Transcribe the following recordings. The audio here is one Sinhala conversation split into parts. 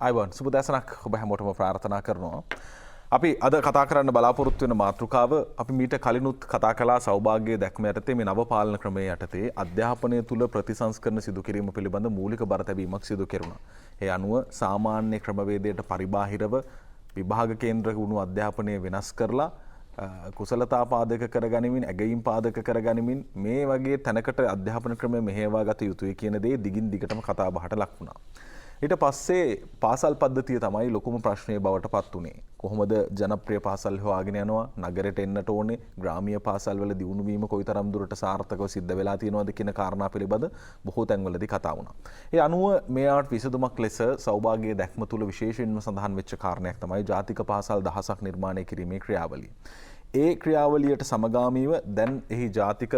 අයිබෝන් සුබ දැසනක් ඔබ හැමෝටම ප්‍රාර්ථනා කරනවා. අපි අද කතා කරන්න බලාපොරොත්තු වෙන මාතෘකාව අපි මීට කලිනුත් කතා කළා සෞභාග්‍ය දැක්ම යටතේ මේ නව පාලන ක්‍රමයේ යටතේ අධ්‍යාපනය තුල ප්‍රතිසංස්කරණ සිදු කිරීම පිළිබඳ මූලික බර තැබීමක් සිදු කෙරුණා. ඒ අනුව සාමාන්‍ය ක්‍රමවේදයට පරිබාහිරව විභාග කේන්ද්‍ර වුණු අධ්‍යාපනය වෙනස් කරලා කුසලතා පාදක කරගනිමින් ඇගයීම් පාදක කරගනිමින් මේ වගේ තැනකට අධ්‍යාපන ක්‍රමය මෙහෙයවා ගත යුතුයි කියන දේ දිගින් දිගටම කතා බහට ලක් වුණා. ඊට පස්සේ පාසල් පද්ධතිය තමයි ලොකුම ප්‍රශ්නය බවට පත් වුණේ. කොහොමද ජනප්‍රිය පාසල් හොයාගෙන යනවා, නගරයට එන්නට ඕනේ, ග්‍රාමීය පාසල් වල දියුණු වීම කොයිතරම් දුරට සාර්ථකව සිද්ධ වෙලා තියෙනවද කියන කාරණා පිළිබඳ බොහෝ තැන්වලදී කතා වුණා. ඒ අනුව මේවට විසඳුමක් ලෙස සෞභාග්‍ය දැක්ම තුල විශේෂයෙන්ම සඳහන් වෙච්ච කාරණයක් තමයි ජාතික පාසල් 1000ක් නිර්මාණය කිරීමේ ක්‍රියාවලිය. ඒ ක්‍රියාවලියට සමගාමීව දැන් එහි ජාතික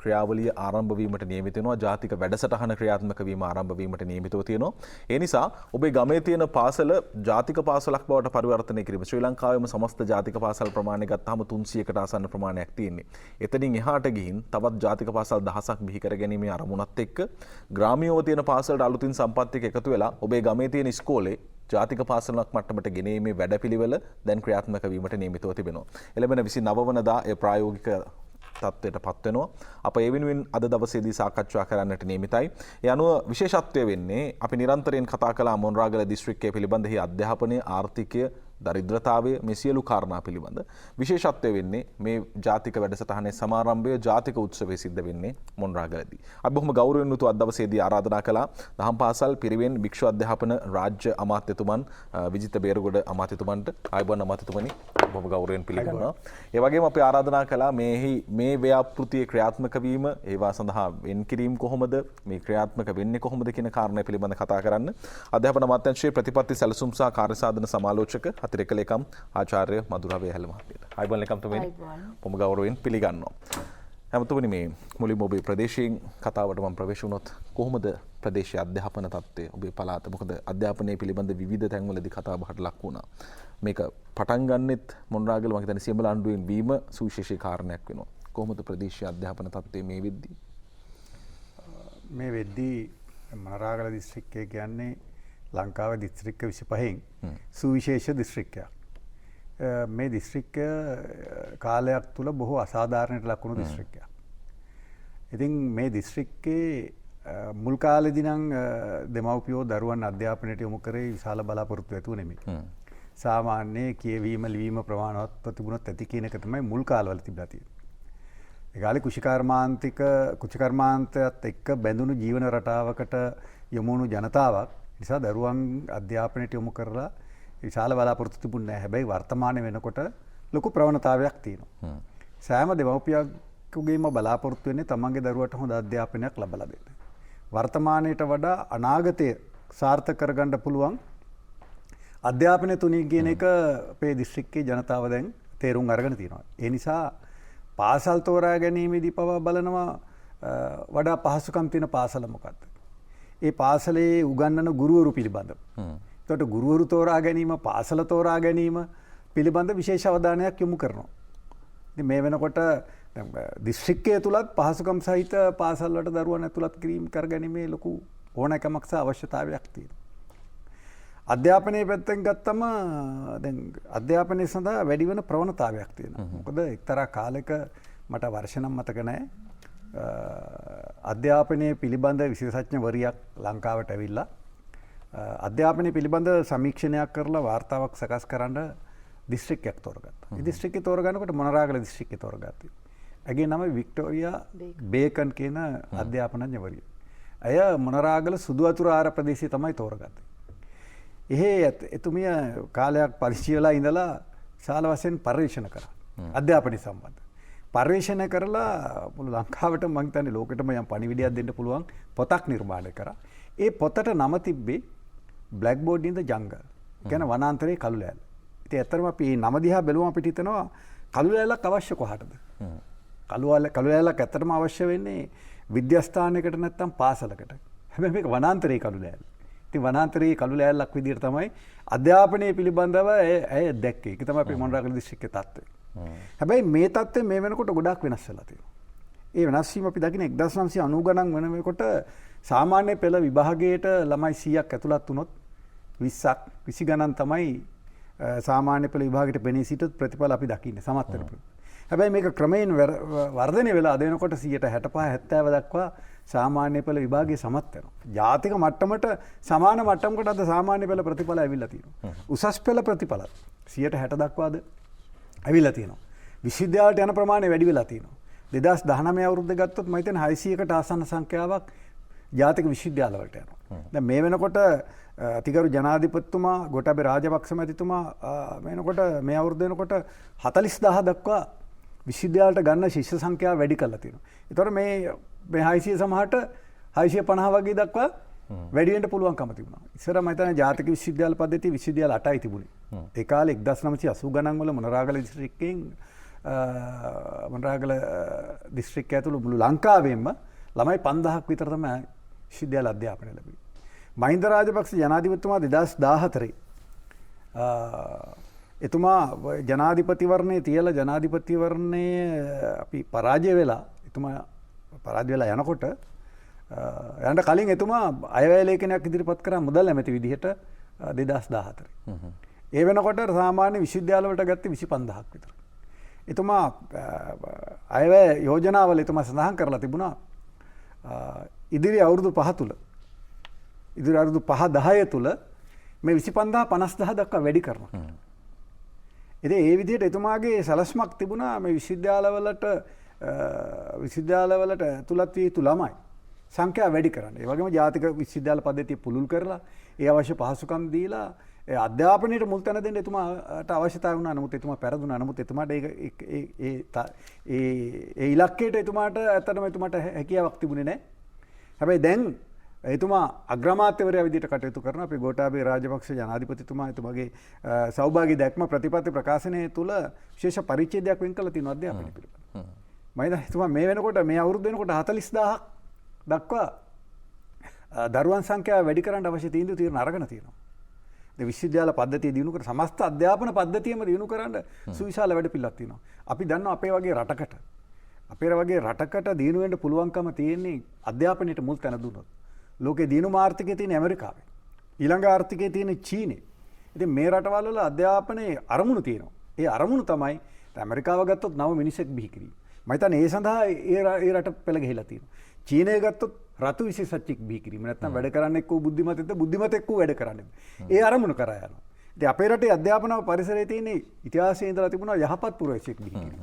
ක්‍රියාවලිය ආරම්භ වීමට නියමිත වෙනවා. ජාතික වැඩසටහන ක්‍රියාත්මක වීම ආරම්භ වීමට නියමිතව තියෙනවා. ඒ නිසා ඔබේ ගමේ තියෙන පාසල ජාතික පාසලක් බවට පරිවර්තනය කිරීම. ශ්‍රී ලංකාවේම සමස්ත ජාතික පාසල් ප්‍රමාණය ගත්තාම 300කට ආසන්න ප්‍රමාණයක් තියෙන්නේ. එතනින් එහාට ගිහින් තවත් ජාතික පාසල් 1000ක් බිහි කරගැනීමේ අරමුණත් එක්ක ග්‍රාමීයව තියෙන පාසලට අලුතින් සම්පත් එක්ක එකතු වෙලා ඔබේ ගමේ තියෙන ඉස්කෝලේ ජාතික පාසලක් මට්ටමට ගෙනීමේ වැඩපිළිවෙල දැන් ක්‍රියාත්මක වීමට නියමිතව තිබෙනවා. එළඹෙන 29 වෙනිදා ඒ ප්‍රායෝගික තත්ත්වයට පත් වෙනවා. අප ඒ වෙනුවෙන් අද දවසේදී සාකච්ඡා කරන්නට නියමිතයි. ඒ අනුව විශේෂත්වය වෙන්නේ අපි නිරන්තරයෙන් කතා කළා මොණරාගල දිස්ත්‍රික්කයේ පිළිබඳ ආර්ථිකය, ආර්ථිකය, දරිද්‍රතාවය මේ සියලු කාරණා පිළිබඳ විශේෂත්වය වෙන්නේ මේ ජාතික වැඩසටහනේ සමාරම්භය ජාතික උත්සවයේ සිද්ධ වෙන්නේ මොණරාගලදී. අපි බොහොම ගෞරවයෙන් යුතුව අද දවසේදී ආරාධනා කළා දහම් පාසල් පිරිවෙන් භික්ෂු අධ්‍යාපන රාජ්‍ය අමාත්‍යතුමන් විජිත බේරුගොඩ අමාත්‍යතුමන්ට ආයුබෝවන් අමාත්‍යතුමනි බොහොම ගෞරවයෙන් පිළිගන්නවා. ඒ වගේම අපි ආරාධනා කළා මේ ව්‍යාපෘතියේ ක්‍රියාත්මක වීම ඒවා සඳහා වෙන් කිරීම කොහොමද මේ ක්‍රියාත්මක වෙන්නේ කොහොමද කියන කාරණය පිළිබඳ කතා කරන්න අධ්‍යාපන අමාත්‍යාංශයේ ප්‍රතිපත්ති සැලසුම් සහ කාර්යසාධන සමාලෝචක අතිරේක ලේකම් ආචාර්ය මధుරා වේහල මහත්මියට. ආයුබෝවන් ලේකම්තුමනි. බොහොම ගෞරවයෙන් පිළිගන්නවා. හැමතුමනි මේ මුලින්ම ඔබේ ප්‍රදේශයෙන් කතාවට මම ප්‍රවේශ වුණොත් කොහොමද ප්‍රදේශීය අධ්‍යාපන තත්ත්වය ඔබේ පළාත මොකද අධ්‍යාපනයේ පිළිබඳ විවිධ තැන්වලදී කතා බහට ලක් වුණා. මේක පටන් ගන්නෙත් මොණරාගල මම හිතන්නේ සියඹල ආණ්ඩුවෙන් වීම සුවිශේෂී කාරණයක් වෙනවා. කොහොමද ප්‍රදේශීය අධ්‍යාපන තත්ත්වය මේ වෙද්දී? මේ වෙද්දී මොණරාගල දිස්ත්‍රික්කය කියන්නේ ලංකාවේ දිස්ත්‍රික්ක 25න් සුවිශේෂ දිස්ත්‍රික්කයක්. මේ දිස්ත්‍රික්කය කාලයක් තුල බොහෝ අසාධාරණයට ලක් වුණු දිස්ත්‍රික්කයක්. ඉතින් මේ දිස්ත්‍රික්කේ මුල් කාලේදී නම් දෙමව්පියෝ දරුවන් අධ්‍යාපනයට යොමු කරේ විශාල බලාපොරොත්තු ඇතුව නෙමෙයි. සාමාන්‍ය කියවීම ලිවීම ප්‍රමාණවත් ප්‍රතිගුණත් ඇති කියන එක තමයි මුල් කාලවල තිබලා තියෙන්නේ. ඒ කාලේ කුෂිකර්මාන්තයත් එක්ක බැඳුණු ජීවන රටාවකට යොමු වුණු ජනතාවක් නිසා දරුවන් අධ්‍යාපනයට යොමු කරලා විශාල බලාපොරොත්තු තිබුණේ නැහැ. හැබැයි වර්තමානයේ වෙනකොට ලොකු ප්‍රවණතාවයක් තියෙනවා. සෑම දෙමව්පියෙකුගේම බලාපොරොත්තු වෙන්නේ තමන්ගේ දරුවට හොඳ අධ්‍යාපනයක් ලබා දෙන්න. වර්තමානයට වඩා අනාගතය සාර්ථක කරගන්න පුළුවන් අධ්‍යාපනය තුනී කියන එක අපේ දිස්ත්‍රික්කයේ ජනතාව දැන් තේරුම් අරගෙන තියෙනවා. ඒ නිසා පාසල් තෝරා ගැනීමේදී පවා බලනවා වඩා පහසුකම් තියෙන පාසල මොකක්ද? ඒ පාසලේ උගන්වන ගුරුවරු පිළිබඳව. එතකොට ගුරුවරු තෝරා ගැනීම, පාසල තෝරා ගැනීම පිළිබඳ විශේෂ අවධානයක් යොමු කරනවා. ඉතින් මේ වෙනකොට දිස්ත්‍රික්කයේ තුලත් පහසුකම් සහිත පාසල් වලට දරුවන් ඇතුළත් කිරීම කරගැනීමේ ලොකු ඕනෑකමක් සහ අවශ්‍යතාවයක් තියෙනවා. අධ්‍යාපනයේ පැත්තෙන් ගත්තම දැන් අධ්‍යාපනයේ සඳහා වැඩි වෙන ප්‍රවණතාවයක් තියෙනවා. මොකද එක්තරා කාලයක මට වර්ෂ නම් මතක නැහැ. අධ්‍යාපනයේ පිළිබඳ විශේෂඥවරියක් ලංකාවට ඇවිල්ලා අධ්‍යාපනයේ පිළිබඳ සමීක්ෂණයක් කරලා වාර්තාවක් සකස් කරන්න දිස්ත්‍රික්කයක් තෝරගත්තා. ඒ දිස්ත්‍රික්කය තෝරගන්නකොට මොණරාගල දිස්ත්‍රික්කය තෝරගත්තා. ඇගේ නම වික්ටෝරියා බේකන් කියන අධ්‍යාපනඥවරිය. ඇය මොණරාගල සුදු අතුරාර ප්‍රදේශය තමයි තෝරගත්තේ. එතුමිය කාලයක් පරිචය වෙලා ඉඳලා ශාල වශයෙන් පරිශන කරා. අධ්‍යාපනය සම්බන්ධ. පරිශන කරලා මුළු ලංකාවට මම හිතන්නේ ලෝකෙටම යම් පණිවිඩයක් දෙන්න පුළුවන් පොතක් නිර්මාණය කරා. ඒ පොතට නම තිබ්බේ Blackboard in the Jungle. කියන්නේ වනාන්තරයේ කළු ලෑල්ල. ඉතින් ඇත්තටම අපි මේ නම දිහා බැලුවම අපිට හිතෙනවා කළු ලෑල්ලක් අවශ්‍ය කොහටද? කළු ලෑල්ලක් ඇත්තටම අවශ්‍ය වෙන්නේ විද්‍යාස්ථානයකට නැත්නම් පාසලකට. හැබැයි මේක වනාන්තරයේ කළු ලෑල්ල. ඉතින් වනාන්තරයේ කළු ලෑල්ලක් විදිහට තමයි අධ්‍යාපනයේ පිළිබඳව ඇය දැක්කේ. ඒක තමයි අපේ මොණරාගල දිස්ත්‍රික්කයේ තත්ත්වය. හැබැයි මේ තත්ත්වය මේ වෙනකොට ගොඩාක් වෙනස් වෙලා තියෙනවා. ඒ වෙනස් වීම අපි දකින 1990 ගණන් වෙනකොට සාමාන්‍ය පෙළ විභාගයට ළමයි 100ක් ඇතුළත් වුණොත් 20ක් 20 ගණන් තමයි සාමාන්‍ය පෙළ විභාගයට පෙනී සිටත් ප්‍රතිඵල අපි දකින්නේ සමත් වෙනකොට. හැබැයි මේක ක්‍රමයෙන් වර්ධනය වෙලා අද වෙනකොට 65 70 දක්වා සාමාන්‍ය පෙළ විභාගයේ සමත් වෙනවා. ජාතික මට්ටමට සමාන මට්ටමකට අද සාමාන්‍ය පෙළ ප්‍රතිඵල ඇවිල්ලා තියෙනවා. උසස් පෙළ ප්‍රතිඵල 60 දක්වාද ඇවිල්ලා තියෙනවා. විශ්වවිද්‍යාලයට යන ප්‍රමාණය වැඩි වෙලා තියෙනවා. 2019 අවුරුද්ද ගත්තොත් මම හිතන්නේ 600කට ආසන්න සංඛ්‍යාවක් ජාතික විශ්වවිද්‍යාලවලට යනවා. දැන් මේ වෙනකොට අතිගරු ජනාධිපතිතුමා ගෝඨාභය රාජපක්ෂ මැතිතුමා මේ අවුරුද්ද වෙනකොට 40000 දක්වා විශ්වවිද්‍යාලයට ගන්න ශිෂ්‍ය සංඛ්‍යාව වැඩි කරලා තියෙනවා. ඒතකොට මේ 600 සමහරට 650 වගේ දක්වා වැඩි වෙන්න පුළුවන්කම තිබුණා. ඉස්සර මම හිතන්නේ ජාතික විශ්වවිද්‍යාල පද්ධතිය විශ්වවිද්‍යාල 8යි තිබුණේ. ඒ කාලේ 1980 ගණන් වල මොනරාගල දිස්ත්‍රික්කයෙන් මොනරාගල දිස්ත්‍රික්කය ඇතුළු මුළු ලංකාවෙම ළමයි 5000ක් විතර තමයි විශ්වවිද්‍යාල අධ්‍යාපනය ලැබුවේ. මහින්ද රාජපක්ෂ ජනාධිපතිතුමා 2014 එතුමා ජනාධිපතිවරණයේ තියලා ජනාධිපතිවරණයේ අපි පරාජය වෙලා එතුමා පරාජය වෙලා යනකොට යන්න කලින් එතුමා අයවැය ලේඛනයක් ඉදිරිපත් කරා මුදල් ඇමති විදිහට 2014. ඒ වෙනකොට සාමාන්‍ය විශ්වවිද්‍යාල වලට ගත්තේ 25000ක් විතර. එතුමා අයවැය යෝජනාවල එතුමා සඳහන් කරලා තිබුණා ඉදිරි අවුරුදු 5 තුල ඉදිරි අවුරුදු 5-10 තුල මේ 25000 50000 දක්වා වැඩි කරනවා. ඉතින් ඒ විදිහට එතුමාගේ සැලැස්මක් තිබුණා මේ විශ්වවිද්‍යාලවලට ඇතුළත් විය යුතු ළමයි සංඛ්‍යාව වැඩි කරන්න. ඒ වගේම ජාතික විශ්වවිද්‍යාල පද්ධතිය පුළුල් කරලා ඒ අවශ්‍ය පහසුකම් දීලා ඒ අධ්‍යාපනයට මුල් තැන දෙන්න එතුමාට අවශ්‍යතාවය වුණා. නමුත් එතුමා පෙරදුනා. නමුත් එතුමාට ඒ ඉලක්කයට එතුමාට හැකියාවක් තිබුණේ නැහැ. හැබැයි දැන් එතුමා අග්‍රාමාත්‍යවරයා විදිහට කටයුතු කරන අපේ ගෝඨාභය රාජපක්ෂ ජනාධිපතිතුමා එතුමාගේ සෞභාග්‍ය දැක්ම ප්‍රතිපත්ති ප්‍රකාශනයේ තුල විශේෂ පරිච්ඡේදයක් වෙන් කළ තියෙනවා අධ්‍යාපනය පිළිබඳව. මම හිතන්නේ එතුමා මේ වෙනකොට මේ අවුරුද්ද වෙනකොට 40000ක් දක්වා දරුවන් සංඛ්‍යාව වැඩි කරන්න අවශ්‍ය තීන්දුව අරගෙන තියෙනවා. ඒ විශ්වවිද්‍යාල පද්ධතිය දිනු කර සමස්ත අධ්‍යාපන පද්ධතියම දිනු කරන්න සුවිශාල වැඩපිළිවෙලක් තියෙනවා. අපි දන්නවා අපේ වගේ රටකට දිනු වෙන්න පුළුවන්කම තියෙන්නේ අධ්‍යාපනයට මුල් තැන දුන්නොත්. ලෝකේ දිනුම ආර්ථිකයේ තියෙන ඇමරිකාවේ. ඊළඟ ආර්ථිකයේ තියෙන චීනේ. ඉතින් මේ රටවල් වල අධ්‍යාපනයේ අරමුණු තියෙනවා. ඒ අරමුණු තමයි ඇමරිකාව ගත්තොත් 9 මිනිසෙක් බිහි කිරීම. මම හිතන්නේ ඒ සඳහා ඒ රට පෙළ ගහලා තියෙනවා. චීනය ගත්තොත් රතු විශේෂච්චෙක් බිහි කිරීම. නැත්නම් වැඩ කරන්න එක්ක බුද්ධිමතෙක්ද බුද්ධිමතෙක් වැඩ කරන්නේ. ඒ අරමුණු කරා යනවා. ඉතින් අපේ රටේ අධ්‍යාපන පරිසරයේ තියෙන ඉතිහාසයේ ඉඳලා තිබුණා යහපත් පුරවැසියෙක් බිහි කිරීම.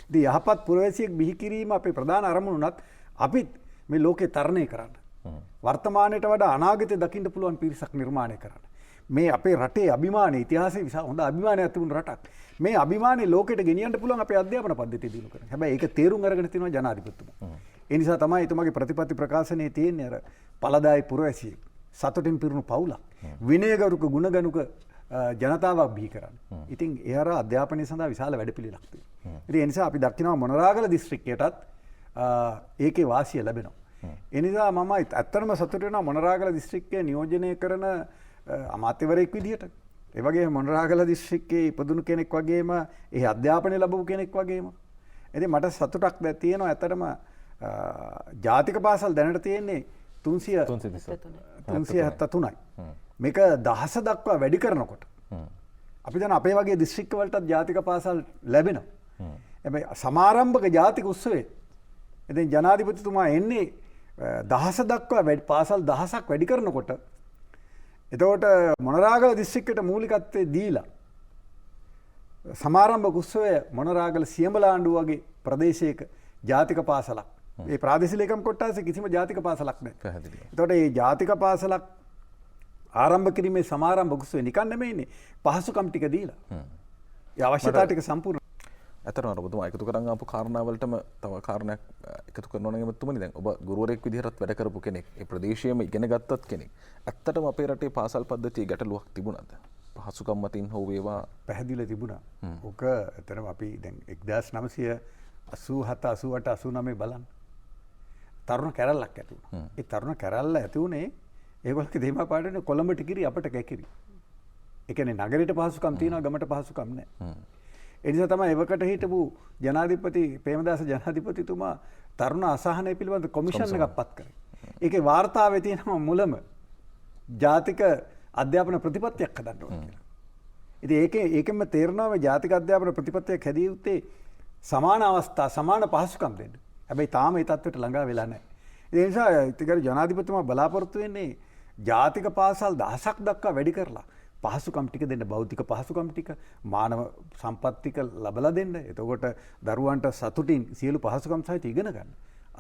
ඉතින් යහපත් පුරවැසියෙක් බිහි කිරීම අපේ ප්‍රධාන අරමුණුනත් අපිත් මේ ලෝකේ තරණය කරන්න. වර්තමානයට වඩා අනාගතය දකින්න පුළුවන් පිරිසක් නිර්මාණය කරන්න. මේ අපේ රටේ අභිමානයේ ඉතිහාසයේ විශාල හොඳ අභිමානයක් තිබුණු රටක්. මේ අභිමානය ලෝකෙට ගෙනියන්න පුළුවන් අපේ අධ්‍යාපන පද්ධතිය දිනු කරන. හැබැයි ඒක තේරුම් අරගෙන තියෙනවා ජනාධිපතිතුමා. ඒ නිසා තමයි එතුමාගේ ප්‍රතිපත්ති ප්‍රකාශනයේ තියෙන්නේ අර පළදායි පුරවැසියෙක් සතුටින් පිරුණු පවුලක් විනයගරුක ගුණගනුක ජනතාවක් බිහි කරන්නේ. ඉතින් ඒ අර අධ්‍යාපනය සඳහා විශාල වැඩපිළිවෙලක් තියෙනවා. ඉතින් ඒ නිසා අපි දක්ිනවා මොනරාගල දිස්ත්‍රික්කයටත් ඒකේ වාසිය ලැබෙනවා. ඒ නිසා මම ඇත්තටම සතුටු වෙනවා මොනරාගල දිස්ත්‍රික්කය නියෝජනය කරන අමාත්‍යවරයෙක් විදිහට. ඒ වගේම මොනරාගල දිස්ත්‍රික්කයේ ඉපදුණු කෙනෙක් වගේම ඒ අධ්‍යාපනය ලැබපු කෙනෙක් වගේම. ඉතින් මට සතුටක් තියෙනවා ඇත්තටම ජාතික පාසල් දැනට තියෙන්නේ 373යි. මේක දහස දක්වා වැඩි කරනකොට අපි දැන් අපේ වගේ දිස්ත්‍රික්ක වලටත් ජාතික පාසල් ලැබෙනවා. හැබැයි සමාරම්භක ජාතික උත්සවයේ ඉතින් ජනාධිපතිතුමා එන්නේ දහස දක්වා පාසල් දහසක් වැඩි කරනකොට එතකොට මොනරාගල දිස්ත්‍රික්කයට මූලිකත්වයේ දීලා සමාරම්භක උත්සවය මොනරාගල සියඹලාණ්ඩුව වගේ ප්‍රදේශයක ජාතික පාසලක්. ඒ ප්‍රාදේශීය ලේකම් කොට්ටාසේ කිසිම ජාතික පාසලක් නැහැ. පැහැදිලි. එතකොට මේ ජාතික පාසලක් ආරම්භ කිරීමේ සමාරම්භක උත්සවය නිකන් නෙමෙයිනේ. පහසුකම් ටික දීලා. ඒ අවශ්‍යතා ටික සම්පූර්ණ. ඇත්තටම ඔබතුමා එකතු කරන් ආපු කාරණාවලටම තව කාරණයක් එකතු කරනවා නම් එතුමනි දැන් ඔබ ගුරුවරයෙක් විදිහටත් වැඩ කරපු කෙනෙක්. ඒ ප්‍රදේශයේම ඉගෙන ගත්තත් කෙනෙක්. ඇත්තටම අපේ රටේ පාසල් පද්ධතියේ ගැටලුවක් තිබුණාද? පහසුකම් මතින් හෝ වේවා පැහැදිලිව තිබුණා. ඕක ඇත්තටම අපි දැන් 1987 88 89 බලන්න. තරුණ කැරැල්ලක් ඇති වුණා. ඒ තරුණ කැරැල්ල ඇති උනේ ඒගොල්ලෝගේ දේමාපාඩනේ කොළඹට කිරි අපට කැකිරි. ඒ කියන්නේ නගරයට පහසුකම් තියෙනවා ගමට පහසුකම් නැහැ. ඒ නිසා තමයි එවකට හිටපු ජනාධිපති ප්‍රේමදාස ජනාධිපතිතුමා තරුණ අසහනය පිළිබඳ කොමිෂන් එකක් පත් කරේ. ඒකේ වාර්තාවේ තියෙනවා මුලම ජාතික අධ්‍යාපන ප්‍රතිපත්තියක් හදන්න ඕන කියලා. ඉතින් ඒකෙන්ම තේරෙනවා මේ ජාතික අධ්‍යාපන ප්‍රතිපත්තියක් හැදිය යුත්තේ සමාන අවස්ථා සමාන පහසුකම් දෙන්න. හැබැයි තාම ඒ තත්ත්වයට ළඟා වෙලා නැහැ. ඒ නිසා ඉතින් ජනාධිපතිතුමා බලාපොරොත්තු වෙන්නේ ජාතික පාසල් 1000ක් දක්වා වැඩි කරලා පහසුකම් ටික දෙන්න, භෞතික පහසුකම් ටික, මානව සම්පත් ටික ලබලා දෙන්න. එතකොට දරුවන්ට සතුටින් සියලු පහසුකම් සහිත ඉගෙන ගන්න.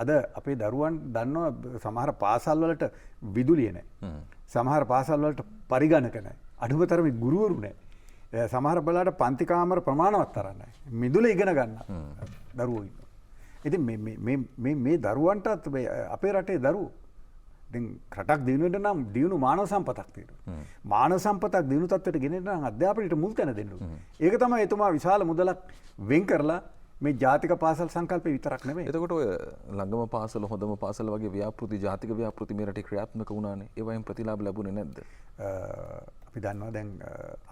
අද අපේ දරුවන් දන්නවා සමහර පාසල් වලට විදුලිය නැහැ. සමහර පාසල් වලට පරිගණක නැහැ. අඩුම තරමේ ගුරුවරු නැහැ. සමහර බලාට පන්ති කාමර ප්‍රමාණවත් තරම් නැහැ. මිදුල ඉගෙන ගන්න දරුවෝ ඉන්නවා. ඉතින් මේ දරුවන්ටත් අපේ රටේ දරුවෝ දැන් රටක් දිනුවෙන්න නම් දිනු මානව සම්පතක් තියෙනවා. මානව සම්පතක් දිනු තත්ත්වයට ගෙනෙන්න නම් අධ්‍යාපනයට මුල් තැන දෙන්න ඕනේ. ඒක තමයි එතුමා විශාල මුදලක් වෙන් කරලා මේ ජාතික පාසල් සංකල්පය විතරක් නෙමෙයි. එතකොට ඔය ළඟම පාසල හොඳම පාසල වගේ ව්‍යාපෘති ජාතික ව්‍යාපෘති මේ රටේ ක්‍රියාත්මක වුණානේ. ඒ වයින් ප්‍රතිලාභ ලැබුණේ නැද්ද? අපි දන්නවා දැන්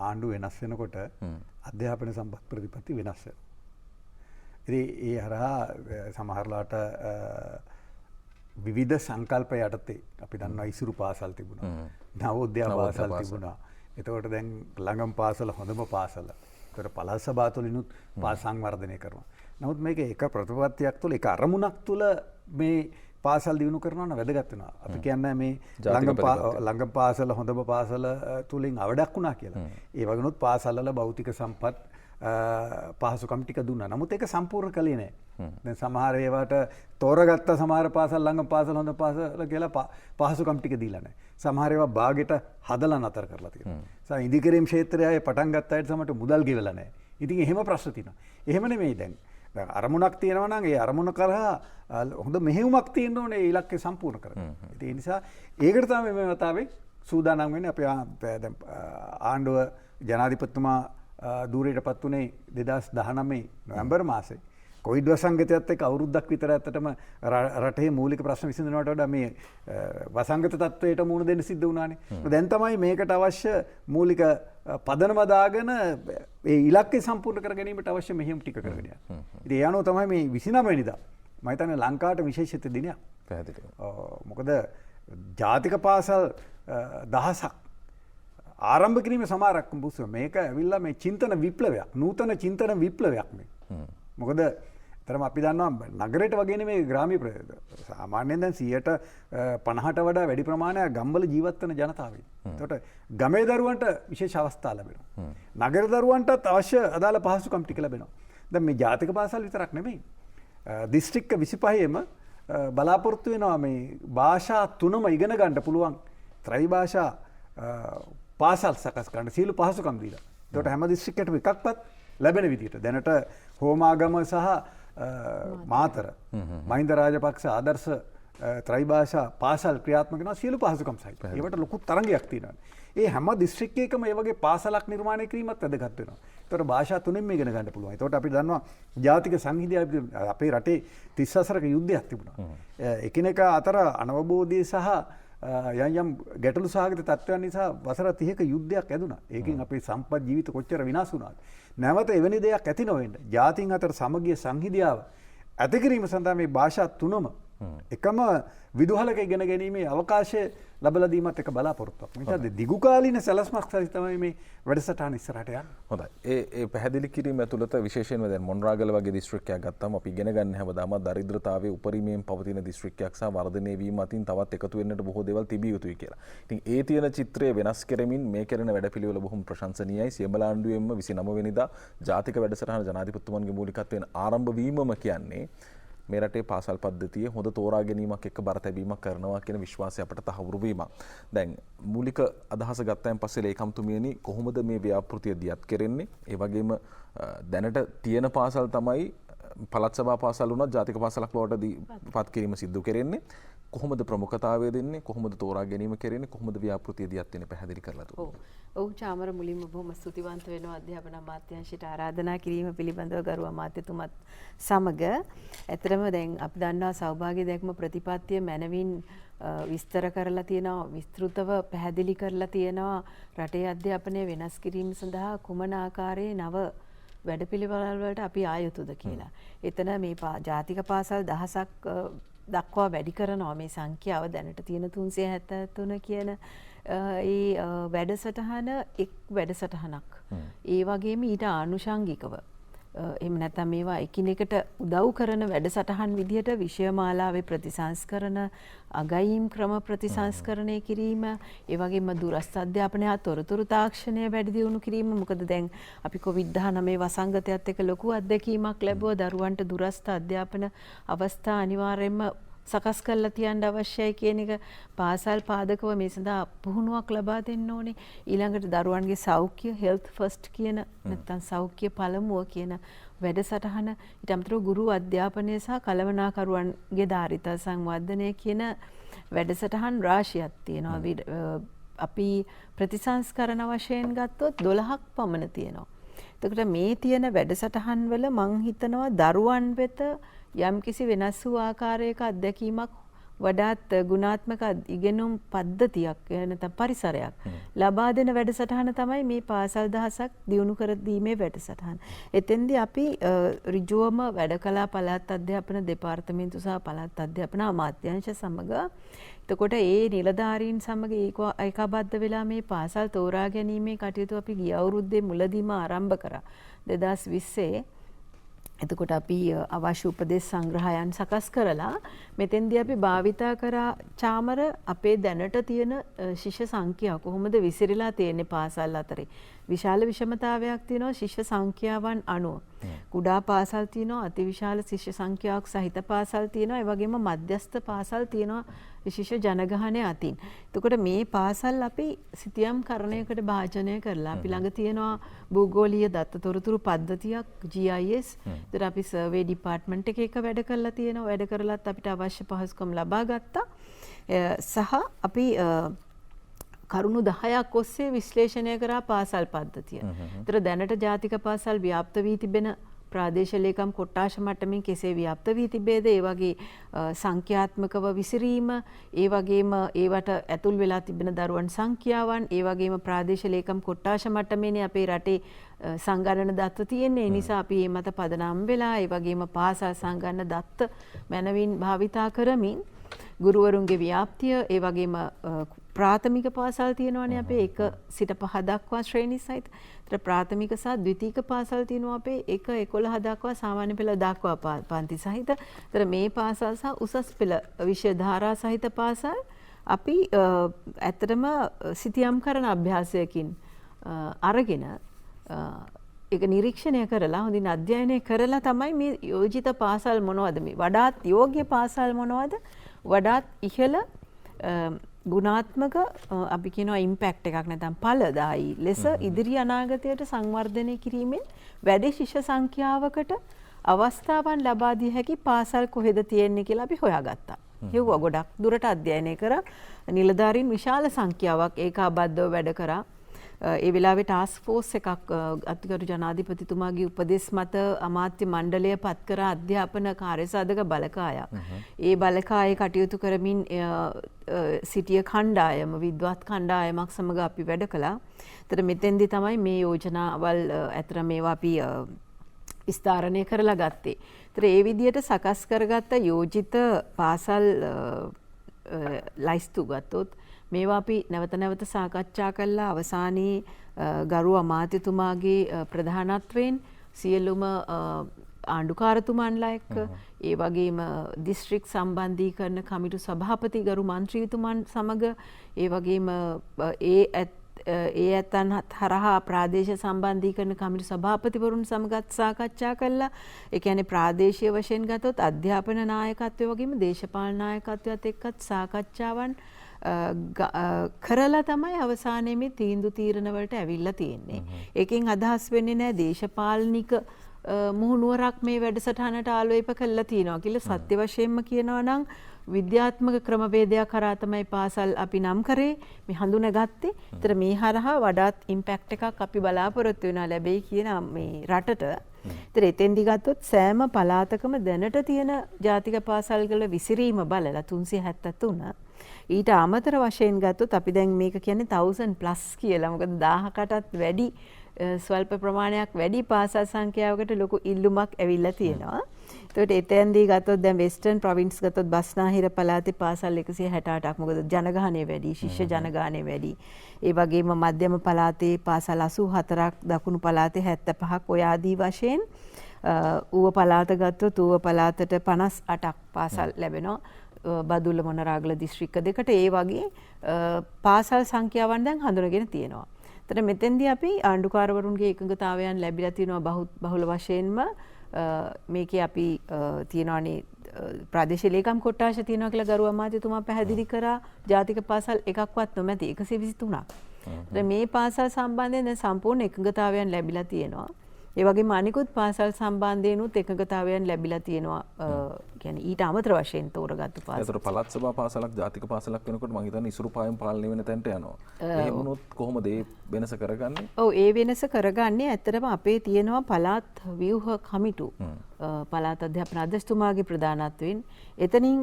ආණ්ඩුව වෙනස් වෙනකොට අධ්‍යාපන සම්පත් ප්‍රතිපත්ති වෙනස් වෙනවා. ඉතින් ඒ හරහා සමහරලාට විවිධ සංකල්ප යටතේ අපි දන්නවා ඉසුරු පාසල් තිබුණා. නවෝදයා පාසල් තිබුණා. එතකොට දැන් ළඟම පාසල හොඳම පාසල. ඒතර පළාත් සභාව තුළිනුත් පාසල් සංවර්ධනය කරනවා. නමුත් මේක එක ප්‍රතිපත්තියක් තුළ එක අරමුණක් තුළ මේ පාසල් දියුණු කරනවා නම් වැදගත් වෙනවා. අපි කියන්නේ මේ ළඟම පාසල හොඳම පාසල තුලින් අවඩක් වුණා කියලා. ඒ වගේනොත් පාසල් වල භෞතික සම්පත් පහසුකම් ටික දුන්නා. නමුත් ඒක සම්පූර්ණ කළේ නෑ. දැන් සමහර ඒවාට තෝරගත්ත සමහර පාසල් ළඟම පාසල් හොඳ පාසල කියලා පහසුකම් ටික දීලා නෑ. සමහර ඒවා බාගෙට හදලා නතර කරලා තියෙනවා. ඉදිකිරීම් ක්ෂේත්‍රයේ පටන් ගත්ත අයට සමහරට මුදල් ගෙවලා නෑ. ඉතින් එහෙම ප්‍රශ්න තියෙනවා. එහෙම නෙමෙයි දැන්. අරමුණක් තියෙනවා නම් ඒ අරමුණ කරා හොඳ මෙහෙයුමක් තියෙන්න ඕනේ ඒ ඉලක්කය සම්පූර්ණ කරගන්න. ඒ නිසා ඒකට තමයි මේ වතාවේ සූදානම් වෙන්නේ. අපේ දැන් ආණ්ඩුව ජනාධිපතිතුමා ධූරයටපත් වුණේ 2019 නොවැම්බර් මාසේ. කොවිඩ් වසංගතයත් එක්ක අවුරුද්දක් විතර ඇත්තටම රටේ මූලික ප්‍රශ්න විසඳනවට වඩා මේ වසංගත තත්ත්වයට මුහුණ දෙන්න සිද්ධ වුණානේ. දැන් තමයි මේකට අවශ්‍ය මූලික පදනම දාගෙන ඒ ඉලක්කය සම්පූර්ණ කර ගැනීමට අවශ්‍ය මෙහෙයුම් ටික කරගෙන යනවා. ඉතින් ඒ අනුව තමයි මේ 29 වෙනිදා මම හිතන්නේ ලංකාවට විශේෂිත දිනයක්. පැහැදිලිව. මොකද ජාතික පාසල් 1000ක් ආරම්භ කිරීමේ සමාරක් බුස්ස මේක ඇවිල්ලා මේ චින්තන විප්ලවයක්, නූතන චින්තන විප්ලවයක් මේ. මොකද තරම අපි දන්නවා නගරයට වගේ නෙමෙයි ග්‍රාමීය ප්‍රදේශ. සාමාන්‍යයෙන් දැන් 50ට වඩා වැඩි ප්‍රමාණයක් ගම්වල ජීවත් වෙන ජනතාව ඉන්නවා. ඒකට ගමේ දරුවන්ට විශේෂ අවස්ථා ලැබෙනවා. නගර දරුවන්ටත් අවශ්‍ය අදාළ පහසුකම් ටික ලැබෙනවා. දැන් මේ ජාතික පාසල් විතරක් නෙමෙයි. දිස්ත්‍රික්ක 25ෙම බලාපොරොත්තු වෙනවා මේ භාෂා 3ම ඉගෙන ගන්න පුළුවන් ත්‍රි භාෂා පාසල් සකස් කරන්න සියලු පහසුකම් දීලා. ඒකට හැම දිස්ත්‍රික්කයකටම එකක්වත් ලැබෙන විදිහට දැනට හෝමාගම සහ මාතර මහින්ද රාජපක්ෂ ආදර්ශ ත්‍රිභාෂා පාසල් ක්‍රියාත්මක කරන සියලු පහසුකම් සහිත. ඒවට ලොකු තරංගයක් තියෙනවා. ඒ හැම දිස්ත්‍රික්කයකම මේ වගේ පාසලක් නිර්මාණය කිරීමත් වැදගත් වෙනවා. ඒතකොට භාෂා තුනෙන්ම ඉගෙන ගන්න පුළුවන්. ඒතකොට අපි දන්නවා ජාතික සංහිඳිය අපේ රටේ 30 වසරක යුද්ධයක් තිබුණා. එකිනෙකා අතර අනවබෝධය සහ යම් ගැටලු සහගත තත්ත්වයන් නිසා වසර 30ක යුද්ධයක් ඇදුණා. ඒකෙන් අපේ සම්පත් ජීවිත කොච්චර විනාශ වුණාද? නැවත එවැනි දෙයක් ඇති නොවෙන්න ජාතීන් අතර සමගිය සංහිඳියාව ඇති කිරීම සඳහා මේ භාෂා තුනම එකම විදුහලක ඉගෙන ගැනීමේ අවකාශය ලබලා දීමත් එක බලාපොරොත්තුවක්. මේක දිගුකාලීන සැලැස්මක් සහිත තමයි මේ වැඩසටහන ඉස්සරහට යන්නේ. හොඳයි. ඒ පැහැදිලි කිරීම ඇතුළත විශේෂයෙන්ම දැන් මොණරාගල වගේ දිස්ත්‍රික්කයක් ගත්තාම අපි ඉගෙන ගන්න හැමදාම දරිද්‍රතාවයේ උපරිමයෙන් පවතින දිස්ත්‍රික්කයක් සහ වර්ධනය වීම අතින් තවත් එකතු වෙන්නට බොහෝ දේවල් තිබිය යුතුයි කියලා. ඉතින් ඒ තියෙන චිත්‍රය වෙනස් කරමින් මේ කරන වැඩපිළිවෙල බොහොම ප්‍රශංසනීයයි. සියඹල ආණ්ඩුවෙන්ම 29 වෙනිදා ජාතික වැඩසටහන ජනාධිපතිතුමන්ගේ මූලිකත්වයෙන් ආරම්භ වීමම කියන්නේ මේ රටේ පාසල් පද්ධතියේ හොඳ තෝරා ගැනීමක් එක්ක බර තැබීමක් කරනවා කියන විශ්වාසය අපට තහවුරු වීමක්. දැන් මූලික අදහස ගත්තයින් පස්සේ ලේකම්තුමියනි කොහොමද මේ ව්‍යාපෘතිය දියත් කෙරෙන්නේ? ඒ වගේම දැනට තියෙන පාසල් තමයි පළාත් සභා පාසල් වුණත් ජාතික පාසලක් බවට පත් කිරීම සිදු කෙරෙන්නේ. කොහොමද ප්‍රමුඛතාවය දෙන්නේ? කොහොමද තෝරා ගැනීම කෙරෙන්නේ? කොහොමද ව්‍යාපෘතිය දියත් වෙන්නේ? පැහැදිලි කරලා දුන්න. ඔව් චාමර මුලින්ම බොහොම ස්තුතිවන්ත වෙනවා අධ්‍යාපන අමාත්‍යාංශයට ආරාධනා කිරීම පිළිබඳව ගරු අමාත්‍යතුමත් සමග. ඇත්තටම දැන් අපි දන්නවා සෞභාග්‍ය දැක්ම ප්‍රතිපත්තිය මැනවින් විස්තර කරලා තියෙනවා, විස්තෘතව පැහැදිලි කරලා තියෙනවා රටේ අධ්‍යාපනය වෙනස් කිරීම සඳහා කුමන ආකාරයේ නව වැඩපිළිවෙළ වලට අපි ආයුතුද කියලා. එතන මේ ජාතික පාසල් 1000ක් දක්වා වැඩි කරනවා මේ සංඛ්‍යාව දැනට තියෙන 373 කියන ඒ වැඩසටහන එක් වැඩසටහනක්. ඒ වගේම ඊට ආනුෂංගිකව එහෙම නැත්නම් මේවා එකිනෙකට උදව් කරන වැඩසටහන් විදිහට විෂයමාලාවේ ප්‍රතිසංස්කරණ, අගයීම් ක්‍රම ප්‍රතිසංස්කරණය කිරීම, ඒ වගේම දුරස්ථ අධ්‍යාපනය හා තොරතුරු තාක්ෂණය වැඩි දියුණු කිරීම. මොකද දැන් අපි COVID-19 වසංගතයත් එක්ක ලොකු අත්දැකීමක් ලැබුවා. දරුවන්ට දුරස්ථ අධ්‍යාපන අවස්ථා අනිවාර්යයෙන්ම සකස් කරලා තියන්න අවශ්‍යයි කියන එක පාසල් පාදකව මේ සඳහා පුහුණුවක් ලබා දෙන්න ඕනේ. ඊළඟට දරුවන්ගේ සෞඛ්‍ය health first කියන නැත්නම් සෞඛ්‍ය පළමුව කියන වැඩසටහන, ඊට අමතරව ගුරු අධ්‍යාපනය සහ කළමනාකරුවන්ගේ ධාරිතා සංවර්ධනය කියන වැඩසටහන් රාශියක් තියෙනවා. අපි ප්‍රතිසංස්කරණ වශයෙන් ගත්තොත් 12ක් පමණ තියෙනවා. එතකොට මේ තියෙන වැඩසටහන් වල මං හිතනවා දරුවන් වෙත යම්කිසි වෙනස් වූ ආකාරයක අත්දැකීමක් වඩාත් ගුණාත්මක ඉගෙනුම් පද්ධතියක් නැත්නම් පරිසරයක් ලබා දෙන වැඩසටහන තමයි මේ පාසල් දහසක් දියුණු කර දීමේ වැඩසටහන. එතෙන්දී අපි ඍජුවම වැඩ කළා පළාත් අධ්‍යාපන දෙපාර්තමේන්තුව සහ පළාත් අධ්‍යාපන අමාත්‍යාංශ සමග. එතකොට ඒ නිලධාරීන් සමග ඒකාබද්ධ වෙලා මේ පාසල් තෝරා ගැනීමේ කටයුතු අපි ගිය අවුරුද්දේ මුලදීම ආරම්භ කරා 2020. එතකොට අපි අවශ්‍ය උපදෙස් සංග්‍රහයන් සකස් කරලා මෙතෙන්දී අපි භාවිතා කරා චාමර අපේ දැනට තියෙන ශිෂ්‍ය සංඛ්‍යාව කොහොමද විසිරීලා තියෙන්නේ පාසල් අතරේ. විශාල විෂමතාවයක් තියෙනවා ශිෂ්‍ය සංඛ්‍යාවන් අනුව. කුඩා පාසල් තියෙනවා, අතිවිශාල ශිෂ්‍ය සංඛ්‍යාවක් සහිත පාසල් තියෙනවා, ඒ වගේම මධ්‍යස්ථ පාසල් තියෙනවා ශිෂ්‍ය ජනගහනය අතින්. එතකොට මේ පාසල් අපි සිතියම් කරණයකට භාජනය කරලා අපි ළඟ තියෙනවා භූගෝලීය දත්ත තොරතුරු පද්ධතියක් GIS. ඒතර අපි සර්වේ ඩිපාර්ට්මන්ට් එකක වැඩ කරලා තියෙනවා. වැඩ කරලත් අපිට අවශ්‍ය පහසුකම් ලබා ගත්තා. සහ අපි කරුණු 10ක් ඔස්සේ විශ්ලේෂණය කරා පාසල් පද්ධතිය. ඒතර දැනට ජාතික පාසල් ව්‍යාප්ත වී තිබෙන ප්‍රාදේශීය ලේකම් කොට්ටාශ මට්ටමින් කෙසේ ව්‍යාප්ත වී තිබේද, ඒ වගේ සංඛ්‍යාත්මකව විසිරීම, ඒ වගේම ඒවට ඇතුල් වෙලා තිබෙන දරුවන් සංඛ්‍යාවන්, ඒ වගේම ප්‍රාදේශීය ලේකම් කොට්ටාශ මට්ටමේනේ අපේ රටේ සංගණන දත්ත තියෙන්නේ. ඒ නිසා අපි මේ මත පදනම් වෙලා ඒ වගේම පාසල් සංගණන දත්ත මනවින් භාවිතා කරමින් ගුරුවරුන්ගේ ව්‍යාප්තිය, ඒ වගේම ප්‍රාථමික පාසල් තියෙනවානේ අපේ 1 සිට 5 දක්වා ශ්‍රේණි සහිත. ඒතර ප්‍රාථමික සහ ද්විතීක පාසල් තියෙනවා අපේ 1 11 දක්වා සාමාන්‍ය පෙළ දක්වා පන්ති සහිත. ඒතර මේ පාසල් සහ උසස් පෙළ විෂය ධාරා සහිත පාසල් අපි ඇත්තටම සිතියම් කරන අභ්‍යාසයකින් අරගෙන ඒක නිරීක්ෂණය කරලා හොඳින් අධ්‍යයනය කරලා තමයි මේ යෝජිත පාසල් මොනවද, මේ වඩාත් යෝග්‍ය පාසල් මොනවද, වඩාත් ඉහළ ගුණාත්මක අපි කියනවා ඉම්පැක්ට් එකක් නැත්නම් ඵලදායි ලෙස ඉදිරි අනාගතයට සංවර්ධනය කිරීමෙන් වැඩි ශිෂ්‍ය සංඛ්‍යාවකට අවස්ථාවන් ලබා දිය හැකි පාසල් කොහෙද තියෙන්නේ කියලා අපි හොයාගත්තා. හෙව්වා ගොඩක් දුරට අධ්‍යයනය කරා. නිලධාරීන් විශාල සංඛ්‍යාවක් ඒකාබද්ධව වැඩ කරා. ඒ වෙලාවේ ටාස්ක් ෆෝස් එකක් අතිගරු ජනාධිපතිතුමාගේ උපදෙස් මත අමාත්‍ය මණ්ඩලය පත් කර අධ්‍යාපන කාර්යසාධක බලකායක්. ඒ බලකායේ කටයුතු කරමින් සිටිය කණ්ඩායම, විද්වත් කණ්ඩායමක් සමග අපි වැඩ කළා. ඒතර මෙතෙන්දී තමයි මේ යෝජනාවල් අතර මේවා අපි විස්තරණය කරලා ගත්තේ. ඒතර ඒ විදිහට සකස් කරගත්ත යෝජිත පාසල් ලයිස්තු ගත්තොත් මේවා අපි නැවත නැවත සාකච්ඡා කළා. අවසානයේ ගරු අමාත්‍යතුමාගේ ප්‍රධානත්වයෙන් සියලුම ආණ්ඩුකාරතුමන්ලා එක්ක, ඒ වගේම දිස්ත්‍රික් සම්බන්ධීකරණ කමිටු සභාපති ගරු මන්ත්‍රීතුමන් සමග, ඒ වගේම ඒ ඇත්තන් හරහා ප්‍රාදේශ සම්බන්ධීකරණ කමිටු සභාපතිවරුන් සමගත් සාකච්ඡා කළා. ඒ කියන්නේ ප්‍රාදේශීය වශයෙන් ගත්තොත් අධ්‍යාපන නායකත්වය වගේම දේශපාලන නායකත්වයත් එක්කත් සාකච්ඡාවන් කරලා තමයි අවසානයේ මේ තීන්දුව තීරණ වලට ඇවිල්ලා තියෙන්නේ. ඒකෙන් අදහස් වෙන්නේ නැහැ දේශපාලනික මුහුණුවරක් මේ වැඩසටහනට ආලෝප කළා තියෙනවා කියලා. සත්‍ය වශයෙන්ම කියනවා නම් විද්‍යාත්මක ක්‍රමවේදයක් කරා තමයි පාසල් අපි නම් කරේ, මේ හඳුනාගත්තේ. ඒතර මේ හරහා වඩාත් ඉම්පැක්ට් එකක් අපි බලාපොරොත්තු වෙනවා ලැබෙයි කියන මේ රටට. ඒතර එතෙන්දි ගත්තොත් සෑම පළාතකම දැනට තියෙන ජාතික පාසල් වල විසිරීම බලලා 373. ඊට අමතර වශයෙන් ගත්තොත් අපි දැන් මේක කියන්නේ 1000+ කියලා. මොකද 1000කටත් වැඩි ස්වල්ප ප්‍රමාණයක් වැඩි පාසල් සංඛ්‍යාවකට ලොකු ඉල්ලුමක් ඇවිල්ලා තියෙනවා. එතකොට එතෙන්දී ගත්තොත් දැන් වෙස්ටර්න් ප්‍රොවින්ස් ගත්තොත් බස්නාහිර පළාතේ පාසල් 168ක් මොකද ජනගහනය වැඩි, ශිෂ්‍ය ජනගහනය වැඩි. ඒ වගේම මධ්‍යම පළාතේ පාසල් 84ක්, දකුණු පළාතේ 75ක් ඔය ආදී වශයෙන් ඌව පළාත ගත්තොත් ඌව පළාතට 58ක් පාසල් ලැබෙනවා. බදුල්ල මොනරාගල දිස්ත්‍රික්ක දෙකට ඒ වගේ පාසල් සංඛ්‍යාවන් දැන් හඳුනගෙන තියෙනවා. එතන මෙතෙන්දී අපි ආණ්ඩුකාරවරුන්ගේ එකඟතාවයන් ලැබිලා තියෙනවා බහුල වශයෙන්ම මේකේ අපි තියෙනවානේ ප්‍රාදේශීය ලේකම් කොට්ටාශ තියෙනවා කියලා ගරු අමාත්‍යතුමා පැහැදිලි කරා. ජාතික පාසල් එකක්වත් නොමැති 123ක්. මේ පාසල් සම්බන්ධයෙන් දැන් සම්පූර්ණ එකඟතාවයන් ලැබිලා තියෙනවා. ඒ වගේම අනිකුත් පාසල් සම්බන්ධයෙන්ුත් එකඟතාවයන් ලැබිලා තියෙනවා. කියන්නේ ඊට අමතර වශයෙන් තෝරගත්තු පාසල්. ඒතර පළාත් සභා පාසලක් ජාතික පාසලක් වෙනකොට මම හිතන්නේ ඉසුරු පායම් පාලනය වෙන තැනට යනවා. එහෙම වුණොත් කොහොමද ඒ වෙනස කරගන්නේ? ඔව් ඒ වෙනස කරගන්නේ ඇත්තටම අපේ තියෙනවා පළාත් ව්‍යුහ කමිටු. පළාත් අධ්‍යාපන අධ්‍යක්ෂතුමාගේ ප්‍රධානත්වයෙන් එතනින්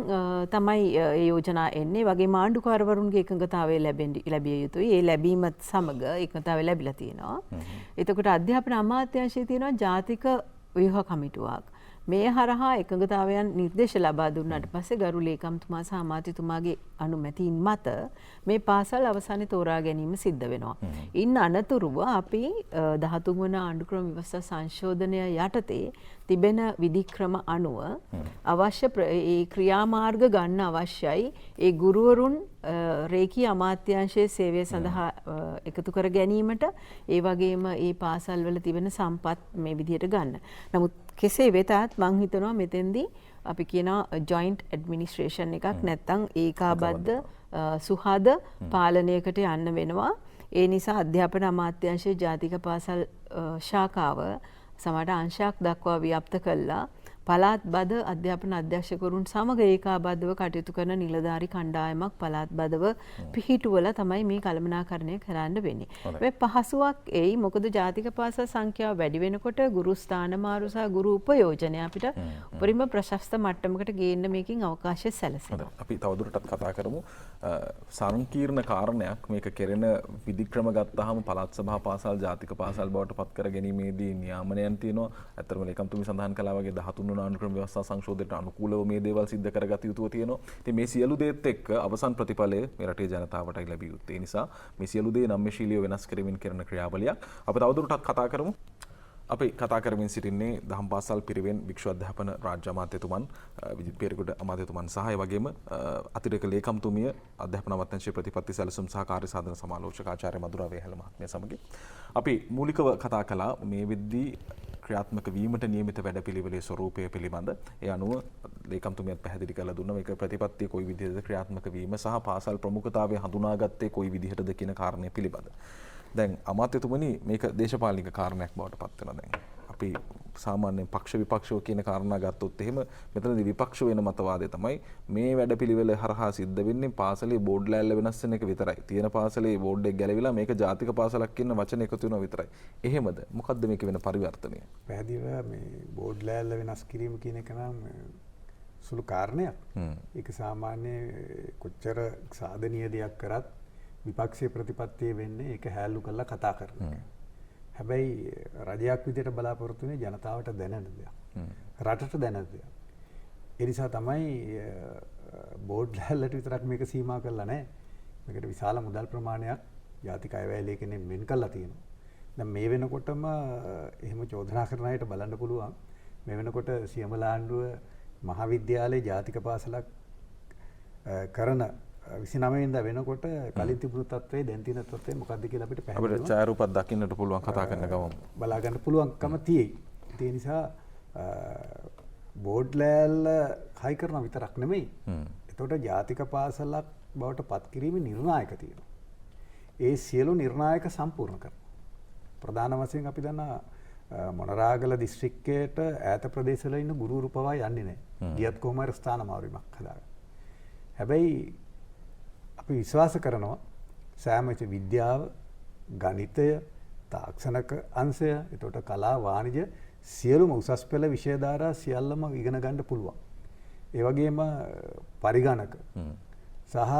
තමයි ඒ යෝජනා එන්නේ. වගේම ආණ්ඩුකාරවරුන්ගේ එකඟතාවය ලැබිය යුතුයි. ඒ ලැබීමත් සමග එකඟතාවය ලැබිලා තියෙනවා. එතකොට අධ්‍යාපන අමාත්‍යාංශයේ තියෙනවා ජාතික ව්‍යුහ කමිටුවක්. මේ හරහා එකඟතාවයන් නිර්දේශ ලබා දුන්නාට පස්සේ ගරු ලේකම්තුමා සහ අමාත්‍යතුමාගේ අනුමැතියින් මත මේ පාසල් අවසානයේ තෝරා ගැනීම සිද්ධ වෙනවා. ඉන් අනතුරුව අපි 13 වන ආණ්ඩුක්‍රම ව්‍යවස්ථා සංශෝධනය යටතේ තිබෙන විධික්‍රම අනුව අවශ්‍ය ඒ ක්‍රියාමාර්ග ගන්න අවශ්‍යයි. ඒ ගුරුවරුන් රේකී අමාත්‍යාංශයේ සේවය සඳහා එකතු කර ගැනීමට ඒ වගේම ඒ පාසල්වල තිබෙන සම්පත් මේ විදිහට ගන්න. නමුත් කෙසේ වෙතත් මං හිතනවා මෙතෙන්දී අපි කියනවා ජොයින්ට් ඇඩ්මිනිස්ට්‍රේෂන් එකක් නැත්නම් ඒකාබද්ධ සුහද පාලනයකට යන්න වෙනවා. ඒ නිසා අධ්‍යාපන අමාත්‍යාංශයේ ජාතික පාසල් ශාඛාව සමහර අංශයක් දක්වා ව්‍යාප්ත කළා. පළාත් බද අධ්‍යාපන අධ්‍යක්ෂකවරුන් සමග ඒකාබද්ධව කටයුතු කරන නිලධාරි කණ්ඩායමක් පළාත් බදව පිහිටුවලා තමයි මේ කළමනාකරණය කරන්න වෙන්නේ. මේ පහසුවක් එයි මොකද ජාතික පාසල් සංඛ්‍යාව වැඩි වෙනකොට ගුරු ස්ථානමාරු සහ ගුරු උපයෝජනය අපිට උපරිම ප්‍රශස්ත මට්ටමකට ගේන්න මේකෙන් අවකාශය සැලසෙනවා. අපි තවදුරටත් කතා කරමු. සංකීර්ණ කාරණයක් මේක කෙරෙන විධික්‍රම ගත්තාම පළාත් සභා පාසල් ජාතික පාසල් බවට පත් කර ගැනීමේදී නියාමනයන් තියෙනවා. ඇත්තටම ලේකම්තුමී සඳහන් කළා වගේ 13 ආණ්ඩුක්‍රම ව්‍යවස්ථා සංශෝධනයට අනුකූලව මේ දේවල් සිද්ධ කරගත යුතුව තියෙනවා. ඉතින් මේ සියලු දේත් එක්ක අවසන් ප්‍රතිඵලය මේ රටේ ජනතාවටයි ලැබිය යුත්තේ. ඒ නිසා මේ සියලු දේ නම්‍යශීලීව වෙනස් කරමින් කරන ක්‍රියාවලියක්. අපි තවදුරටත් කතා කරමු. අපි කතා කරමින් සිටින්නේ දහම් පාසල් පිරිවෙන් භික්ෂු අධ්‍යාපන රාජ්‍ය අමාත්‍යතුමන් විජිත් පෙරේගොඩ අමාත්‍යතුමන් සහ ඒ වගේම අතිරේක ලේකම්තුමිය අධ්‍යාපන අමාත්‍යාංශයේ ප්‍රතිපත්ති සැලසුම් සහ කාර්ය සාධන සමාලෝචක ආචාර්ය මధుරා වේහල මහත්මිය සමග අපි මූලිකව කතා කළා මේ වෙද්දී ක්‍රියාත්මක වීමට නියමිත වැඩපිළිවෙලේ ස්වරූපය පිළිබඳ. ඒ අනුව ලේකම්තුමියත් පැහැදිලි කරලා දුන්නා මේක ප්‍රතිපත්තිය කොයි විදිහටද ක්‍රියාත්මක වීම සහ පාසල් ප්‍රමුඛතාවය හඳුනාගත්තේ කොයි විදිහටද කියන කාරණය පිළිබඳ. දැන් අමාත්‍යතුමනි මේක දේශපාලනික කාරණයක් බවට පත් වෙනවා දැන්. අපි සාමාන්‍යයෙන් පක්ෂ විපක්ෂව කියන කාරණා ගත්තොත් එහෙම මෙතනදී විපක්ෂ වෙන මතවාදය තමයි මේ වැඩපිළිවෙල හරහා සිද්ධ වෙන්නේ පාසලේ බෝඩ් ලෑල්ල වෙනස් වෙන එක විතරයි. තියෙන පාසලේ බෝඩ් එක ගැලවිලා මේක ජාතික පාසලක් කියන වචන එකතු වෙනවා විතරයි. එහෙමද? මොකද්ද මේක වෙන පරිවර්තනය? පැහැදිලිව මේ බෝඩ් ලෑල්ල වෙනස් කිරීම කියන එක නම් සුළු කාරණයක්. ඒක සාමාන්‍ය කොච්චර සාධනීය දෙයක් කරත් විපක්ෂයේ ප්‍රතිපත්තිය වෙන්නේ ඒක හැල්ලු කරලා කතා කරන එක. හැබැයි රජයක් විදිහට බලාපොරොත්තු වෙන්නේ ජනතාවට දැනෙන දෙයක්. රටට දැනෙන දෙයක්. ඒ නිසා තමයි බෝඩ් ලෑල්ලට විතරක් මේක සීමා කරලා නැහැ. මේකට විශාල මුදල් ප්‍රමාණයක් ජාතික අයවැය ලේඛනයෙන් මෙන් කරලා තියෙනවා. දැන් මේ වෙනකොටම එහෙම චෝදනා කරන අයට බලන්න පුළුවන්. මේ වෙනකොට සියඹල ආණ්ඩුව මහාවිද්‍යාලයේ ජාතික පාසලක් කරන 29 වෙනිදා වෙනකොට කලින් තිබුණු තත්ත්වයේ දැන් තියෙන තත්ත්වය මොකක්ද කියලා අපිට පැහැදිලිව අපිට ඡායාරූපයක් දකින්නට පුළුවන් කතා කරන ගමන් බලා ගන්න පුළුවන්කම තියෙයි. ඒ නිසා බෝඩ් ලෑල්ල හයි කරන විතරක් නෙමෙයි. එතකොට ජාතික පාසලක් බවට පත් කිරීමේ නිර්ණායක තියෙනවා. ඒ සියලු නිර්ණායක සම්පූර්ණ කරනවා. ප්‍රධාන වශයෙන් අපි දන්නා මොනරාගල දිස්ත්‍රික්කයට ඈත ප්‍රදේශවල ඉන්න ගුරුවරු පවා යන්නේ නැහැ. ගියත් කොහොම හරි ස්ථානමාරුවීමක් හදාගන්න. හැබැයි අපි විශ්වාස කරනවා සෑම විද්‍යාව, ගණිතය, තාක්ෂණක අංශය, එතකොට කලා, වාණිජ්‍ය සියලුම උසස් පෙළ විෂය ධාරා සියල්ලම ඉගෙන ගන්න පුළුවන්. ඒ වගේම පරිගණක සහ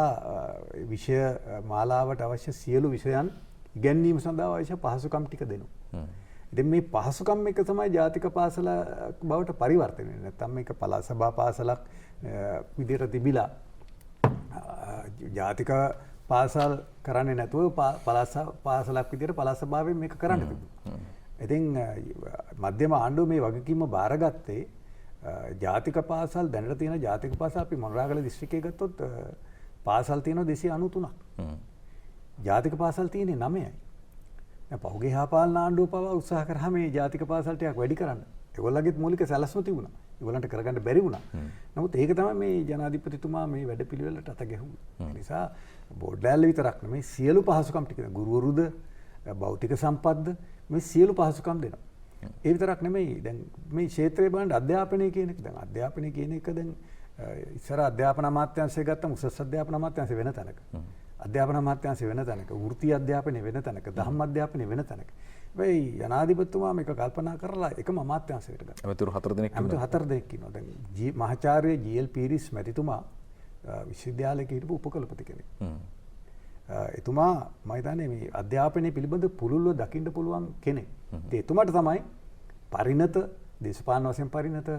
විෂය මාලාවට අවශ්‍ය සියලු විෂයන් ඉගෙනීම සඳහා අවශ්‍ය පහසුකම් ටික දෙනවා. ඉතින් මේ පහසුකම් එක තමයි ජාතික පාසල බවට පරිවර්තනය වෙන්නේ. නැත්නම් මේක පළාත් සභා පාසලක් විදිහට තිබිලා ජාතික පාසල් කරන්නේ නැතුව පළාත් පාසලක් විදිහට පළාත් සභාවෙන් මේක කරන්න තිබුණා. ඉතින් මධ්‍යම ආණ්ඩුව මේ වගකීම බාරගත්තේ ජාතික පාසල් දැනට තියෙන ජාතික පාසල් අපි මොනරාගල දිස්ත්‍රික්කයේ ගත්තොත් පාසල් තියෙනවා 293ක්. ජාතික පාසල් තියෙන්නේ 9යි. දැන් පහුගිය යහපාලන ආණ්ඩුව පවා උත්සාහ කරා මේ ජාතික පාසල් ටිකක් වැඩි කරන්න. ඒගොල්ලන්ගේත් මූලික සැලැස්ම තිබුණා. ඒගොල්ලන්ට කරගන්න බැරි වුණා. නමුත් ඒක තමයි මේ ජනාධිපතිතුමා මේ වැඩපිළිවෙලට අත ගැහුවේ. ඒ නිසා බෝඩ් ලෑල්ල විතරක් නෙමෙයි සියලු පහසුකම් ටික ගුරුවරුද භෞතික සම්පත්ද මේ සියලු පහසුකම් දෙනවා. ඒ විතරක් නෙමෙයි දැන් මේ ක්ෂේත්‍රයේ බලන්න අධ්‍යාපනය කියන එක දැන් අධ්‍යාපනය කියන එක දැන් ඉස්සර අධ්‍යාපන අමාත්‍යාංශය ගත්තම උසස් අධ්‍යාපන අමාත්‍යාංශය වෙන තැනක. අධ්‍යාපන අමාත්‍යාංශය වෙන තැනක, වෘත්තීය අධ්‍යාපනය වෙන තැනක, දහම් අධ්‍යාපනය වෙන තැනක. වෙයි ජනාධිපතිතුමා මේක කල්පනා කරලා එකම අමාත්‍යාංශයකට ගත්තා. ඇමතිවරු 4 දෙනෙක් ඇමතිවරු 4 දෙනෙක් ඉන්නවා. දැන් මහාචාර්ය ජී.එල්. පීරිස් මැතිතුමා විශ්වවිද්‍යාලයක හිටපු උපකුලපති කෙනෙක්. එතුමා මම හිතන්නේ මේ අධ්‍යාපනය පිළිබඳ පුළුල්ව දකින්න පුළුවන් කෙනෙක්. ඉතින් එතුමාට තමයි පරිණත දේශපාලන වශයෙන් පරිණත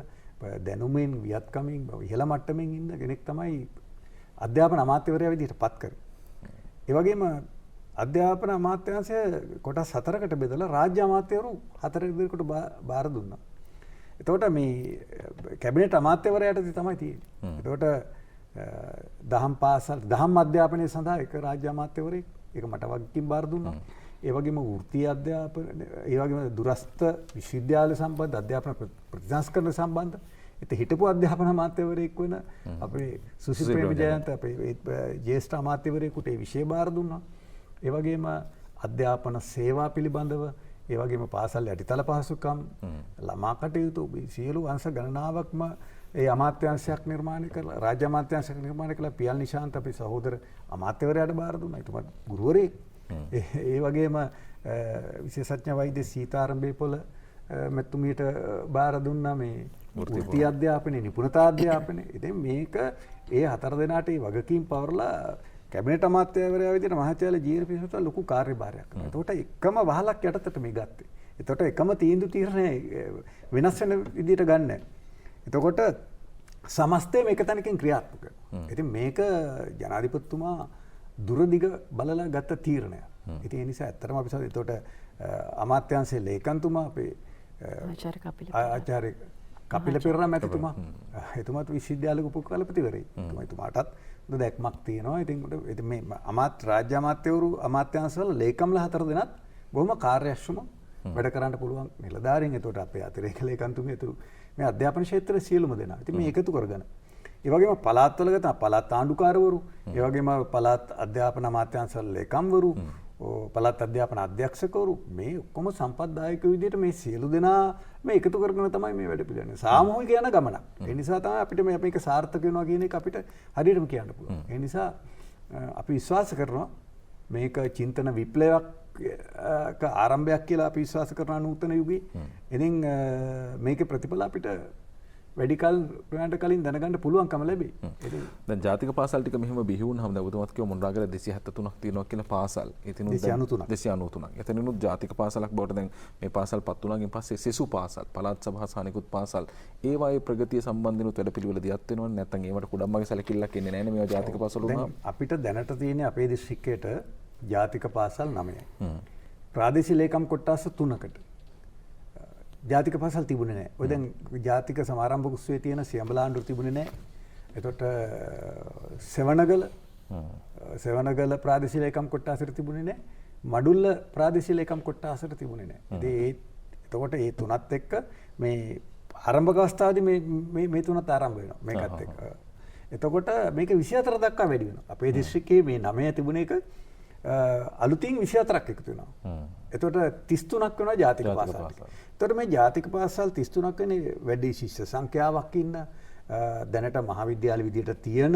දැනුමින් වියත්කමින් ඉහළ මට්ටමින් ඉන්න කෙනෙක් තමයි අධ්‍යාපන අමාත්‍යවරයා විදිහට පත් කරේ. ඒ වගේම අධ්‍යාපන අමාත්‍යාංශය කොටස් 4කට බෙදලා රාජ්‍ය අමාත්‍යවරු 4 විදිහකට බාර දුන්නා. එතකොට මේ කැබිනට් අමාත්‍යවරයාට තමයි තියෙන්නේ. එතකොට දහම් පාසල් දහම් අධ්‍යාපනය සඳහා එක රාජ්‍ය අමාත්‍යවරයෙක් ඒක මට වගකීම් බාර දුන්නා. ඒ වගේම වෘත්තීය අධ්‍යාපන ඒ වගේම දුරස්ථ විශ්වවිද්‍යාල සම්බන්ධ අධ්‍යාපන ප්‍රතිසංස්කරණ සම්බන්ධ හිටපු අධ්‍යාපන අමාත්‍යවරයෙක් වෙන අපේ සුසිල් ප්‍රේමජයන්ත අපේ ජ්‍යෙෂ්ඨ අමාත්‍යවරයෙකුට ඒ විෂය බාර දුන්නා. ඒ වගේම අධ්‍යාපන සේවා පිළිබඳව ඒ වගේම පාසල් යටිතල පහසුකම් ළමා කටයුතු සියලු අංශ ගණනාවක්ම ඒ අමාත්‍යාංශයක් නිර්මාණය කරලා රාජ්‍ය අමාත්‍යාංශයක් නිර්මාණය කළා. පියල් නිශාන්ත අපේ සහෝදර අමාත්‍යවරයාට බාර දුන්නා. ඊට ගුරුවරයෙක්. ඒ වගේම විශේෂඥ වෛද්‍ය සීතාරම් බේපොළ මැතිතුමියට බාර දුන්නා මේ වෘත්තීය අධ්‍යාපනය නිපුණතා අධ්‍යාපනය. ඉතින් මේක ඒ 4 දෙනාට ඒ වගකීම් පවරලා කැබිනට් අමාත්‍යවරයා විදිහට මහාචාර්ය ජී.එල්. පීරිස් ලොකු කාර්යභාරයක් කරනවා. එතකොට එකම වහලක් යටතට මේ ගත්තේ. එතකොට එකම තීන්දුව තීරණය වෙනස් වෙන විදිහට ගන්න. එතකොට සමස්තය මේක තැනකින් ක්‍රියාත්මක වෙනවා. ඉතින් මේක ජනාධිපතිතුමා දුරදිග බලලා ගත්ත තීරණයක්. ඉතින් ඒ නිසා ඇත්තටම අපි සාද එතකොට අමාත්‍යාංශයේ ලේකම්තුමා අපේ ආචාර්ය කපිල පෙරේරා මැතිතුමා එතුමාත් විශ්වවිද්‍යාලයක උපකුලපතිවරයෙක්. එතුමාටත් දැක්මක් තියෙනවා. ඉතින් මේ රාජ්‍ය අමාත්‍යවරු අමාත්‍යාංශවල ලේකම්ලා 4 දෙනාත් බොහොම කාර්යක්ෂම වැඩ කරන්න පුළුවන් නිලධාරීන්. එතකොට අපේ අතිරේක ලේකම්තුමිය ඇතුළු මේ අධ්‍යාපන ක්ෂේත්‍රයේ සියලුම දෙනා. ඉතින් මේ එකතු කරගෙන ඒ වගේම පළාත්වල ගත්තා පළාත් ආණ්ඩුකාරවරු, ඒ වගේම පළාත් අධ්‍යාපන අමාත්‍යාංශවල ලේකම්වරු, පළාත් අධ්‍යාපන අධ්‍යක්ෂකවරු මේ ඔක්කොම සම්පත්දායක විදිහට මේ සියලු දෙනා මේ එකතු කරගෙන තමයි මේ වැඩ පිළිවෙන්නේ. සාමූහික යන ගමනක්. ඒ නිසා තමයි අපිට මේක සාර්ථක වෙනවා කියන එක අපිට හරියටම කියන්න පුළුවන්. ඒ නිසා අපි විශ්වාස කරනවා මේක චින්තන විප්ලවයක් ආරම්භයක් කියලා අපි විශ්වාස කරන නූතන යුගයේ. ඉතින් මේකේ ප්‍රතිඵල අපිට වැඩි කලකට කලින් දැනගන්න පුළුවන්කම ලැබෙයි. දැන් ජාතික පාසල් ටික මෙහෙම බිහි වුණාම දැන් ඔබතුමාත් කිව්ව මොණරාගල 273ක් තියෙනවා කියලා පාසල්. එතනිනුත් 293ක්. එතනිනුත් ජාතික පාසලක් බවට දැන් මේ පාසල් පත් වුණාගෙන් පස්සේ සෙසු පාසල්, පළාත් සභා සානිකුත් පාසල් ඒ වායේ ප්‍රගතිය සම්බන්ධිනුත් වැඩපිළිවෙල දියත් වෙනවනේ. නැත්නම් ඒවට කුඩම්මගේ සැලකිල්ලක් එන්නේ නැහැ නේ මේවා ජාතික පාසල් වුණා. අපිට දැනට තියෙන්නේ අපේ දිස්ත්‍රික්කයට ජාතික පාසල් 9යි. ප්‍රාදේශීය ලේකම් කොට්ටාස 3කට. ජාතික පාසල් තිබුණේ නැහැ. ඔය දැන් ජාතික සමාරම්භ කුස්සියේ තියෙන සියඹලාඬු තිබුණේ නැහැ. එතකොට සෙවණගල ප්‍රාදේශීය ලේකම් කොට්ටාසෙට තිබුණේ නැහැ. මඩුල්ල ප්‍රාදේශීය ලේකම් කොට්ටාසෙට තිබුණේ නැහැ. ඉතින් එතකොට මේ තුනත් එක්ක මේ ආරම්භක අවස්ථාවේදී මේ තුනත් ආරම්භ වෙනවා මේකත් එක්ක. එතකොට මේක 24 දක්වා වැඩි වෙනවා. අපේ දිස්ත්‍රික්කයේ මේ 9 තිබුණ එක අලුතින් 24ක් එකතු වෙනවා. එතකොට 33ක් වෙනවා ජාතික පාසල්. එතකොට මේ ජාතික පාසල් 33ක් වෙන්නේ වැඩි ශිෂ්‍ය සංඛ්‍යාවක් ඉන්න දැනට මහාවිද්‍යාල විදියට තියෙන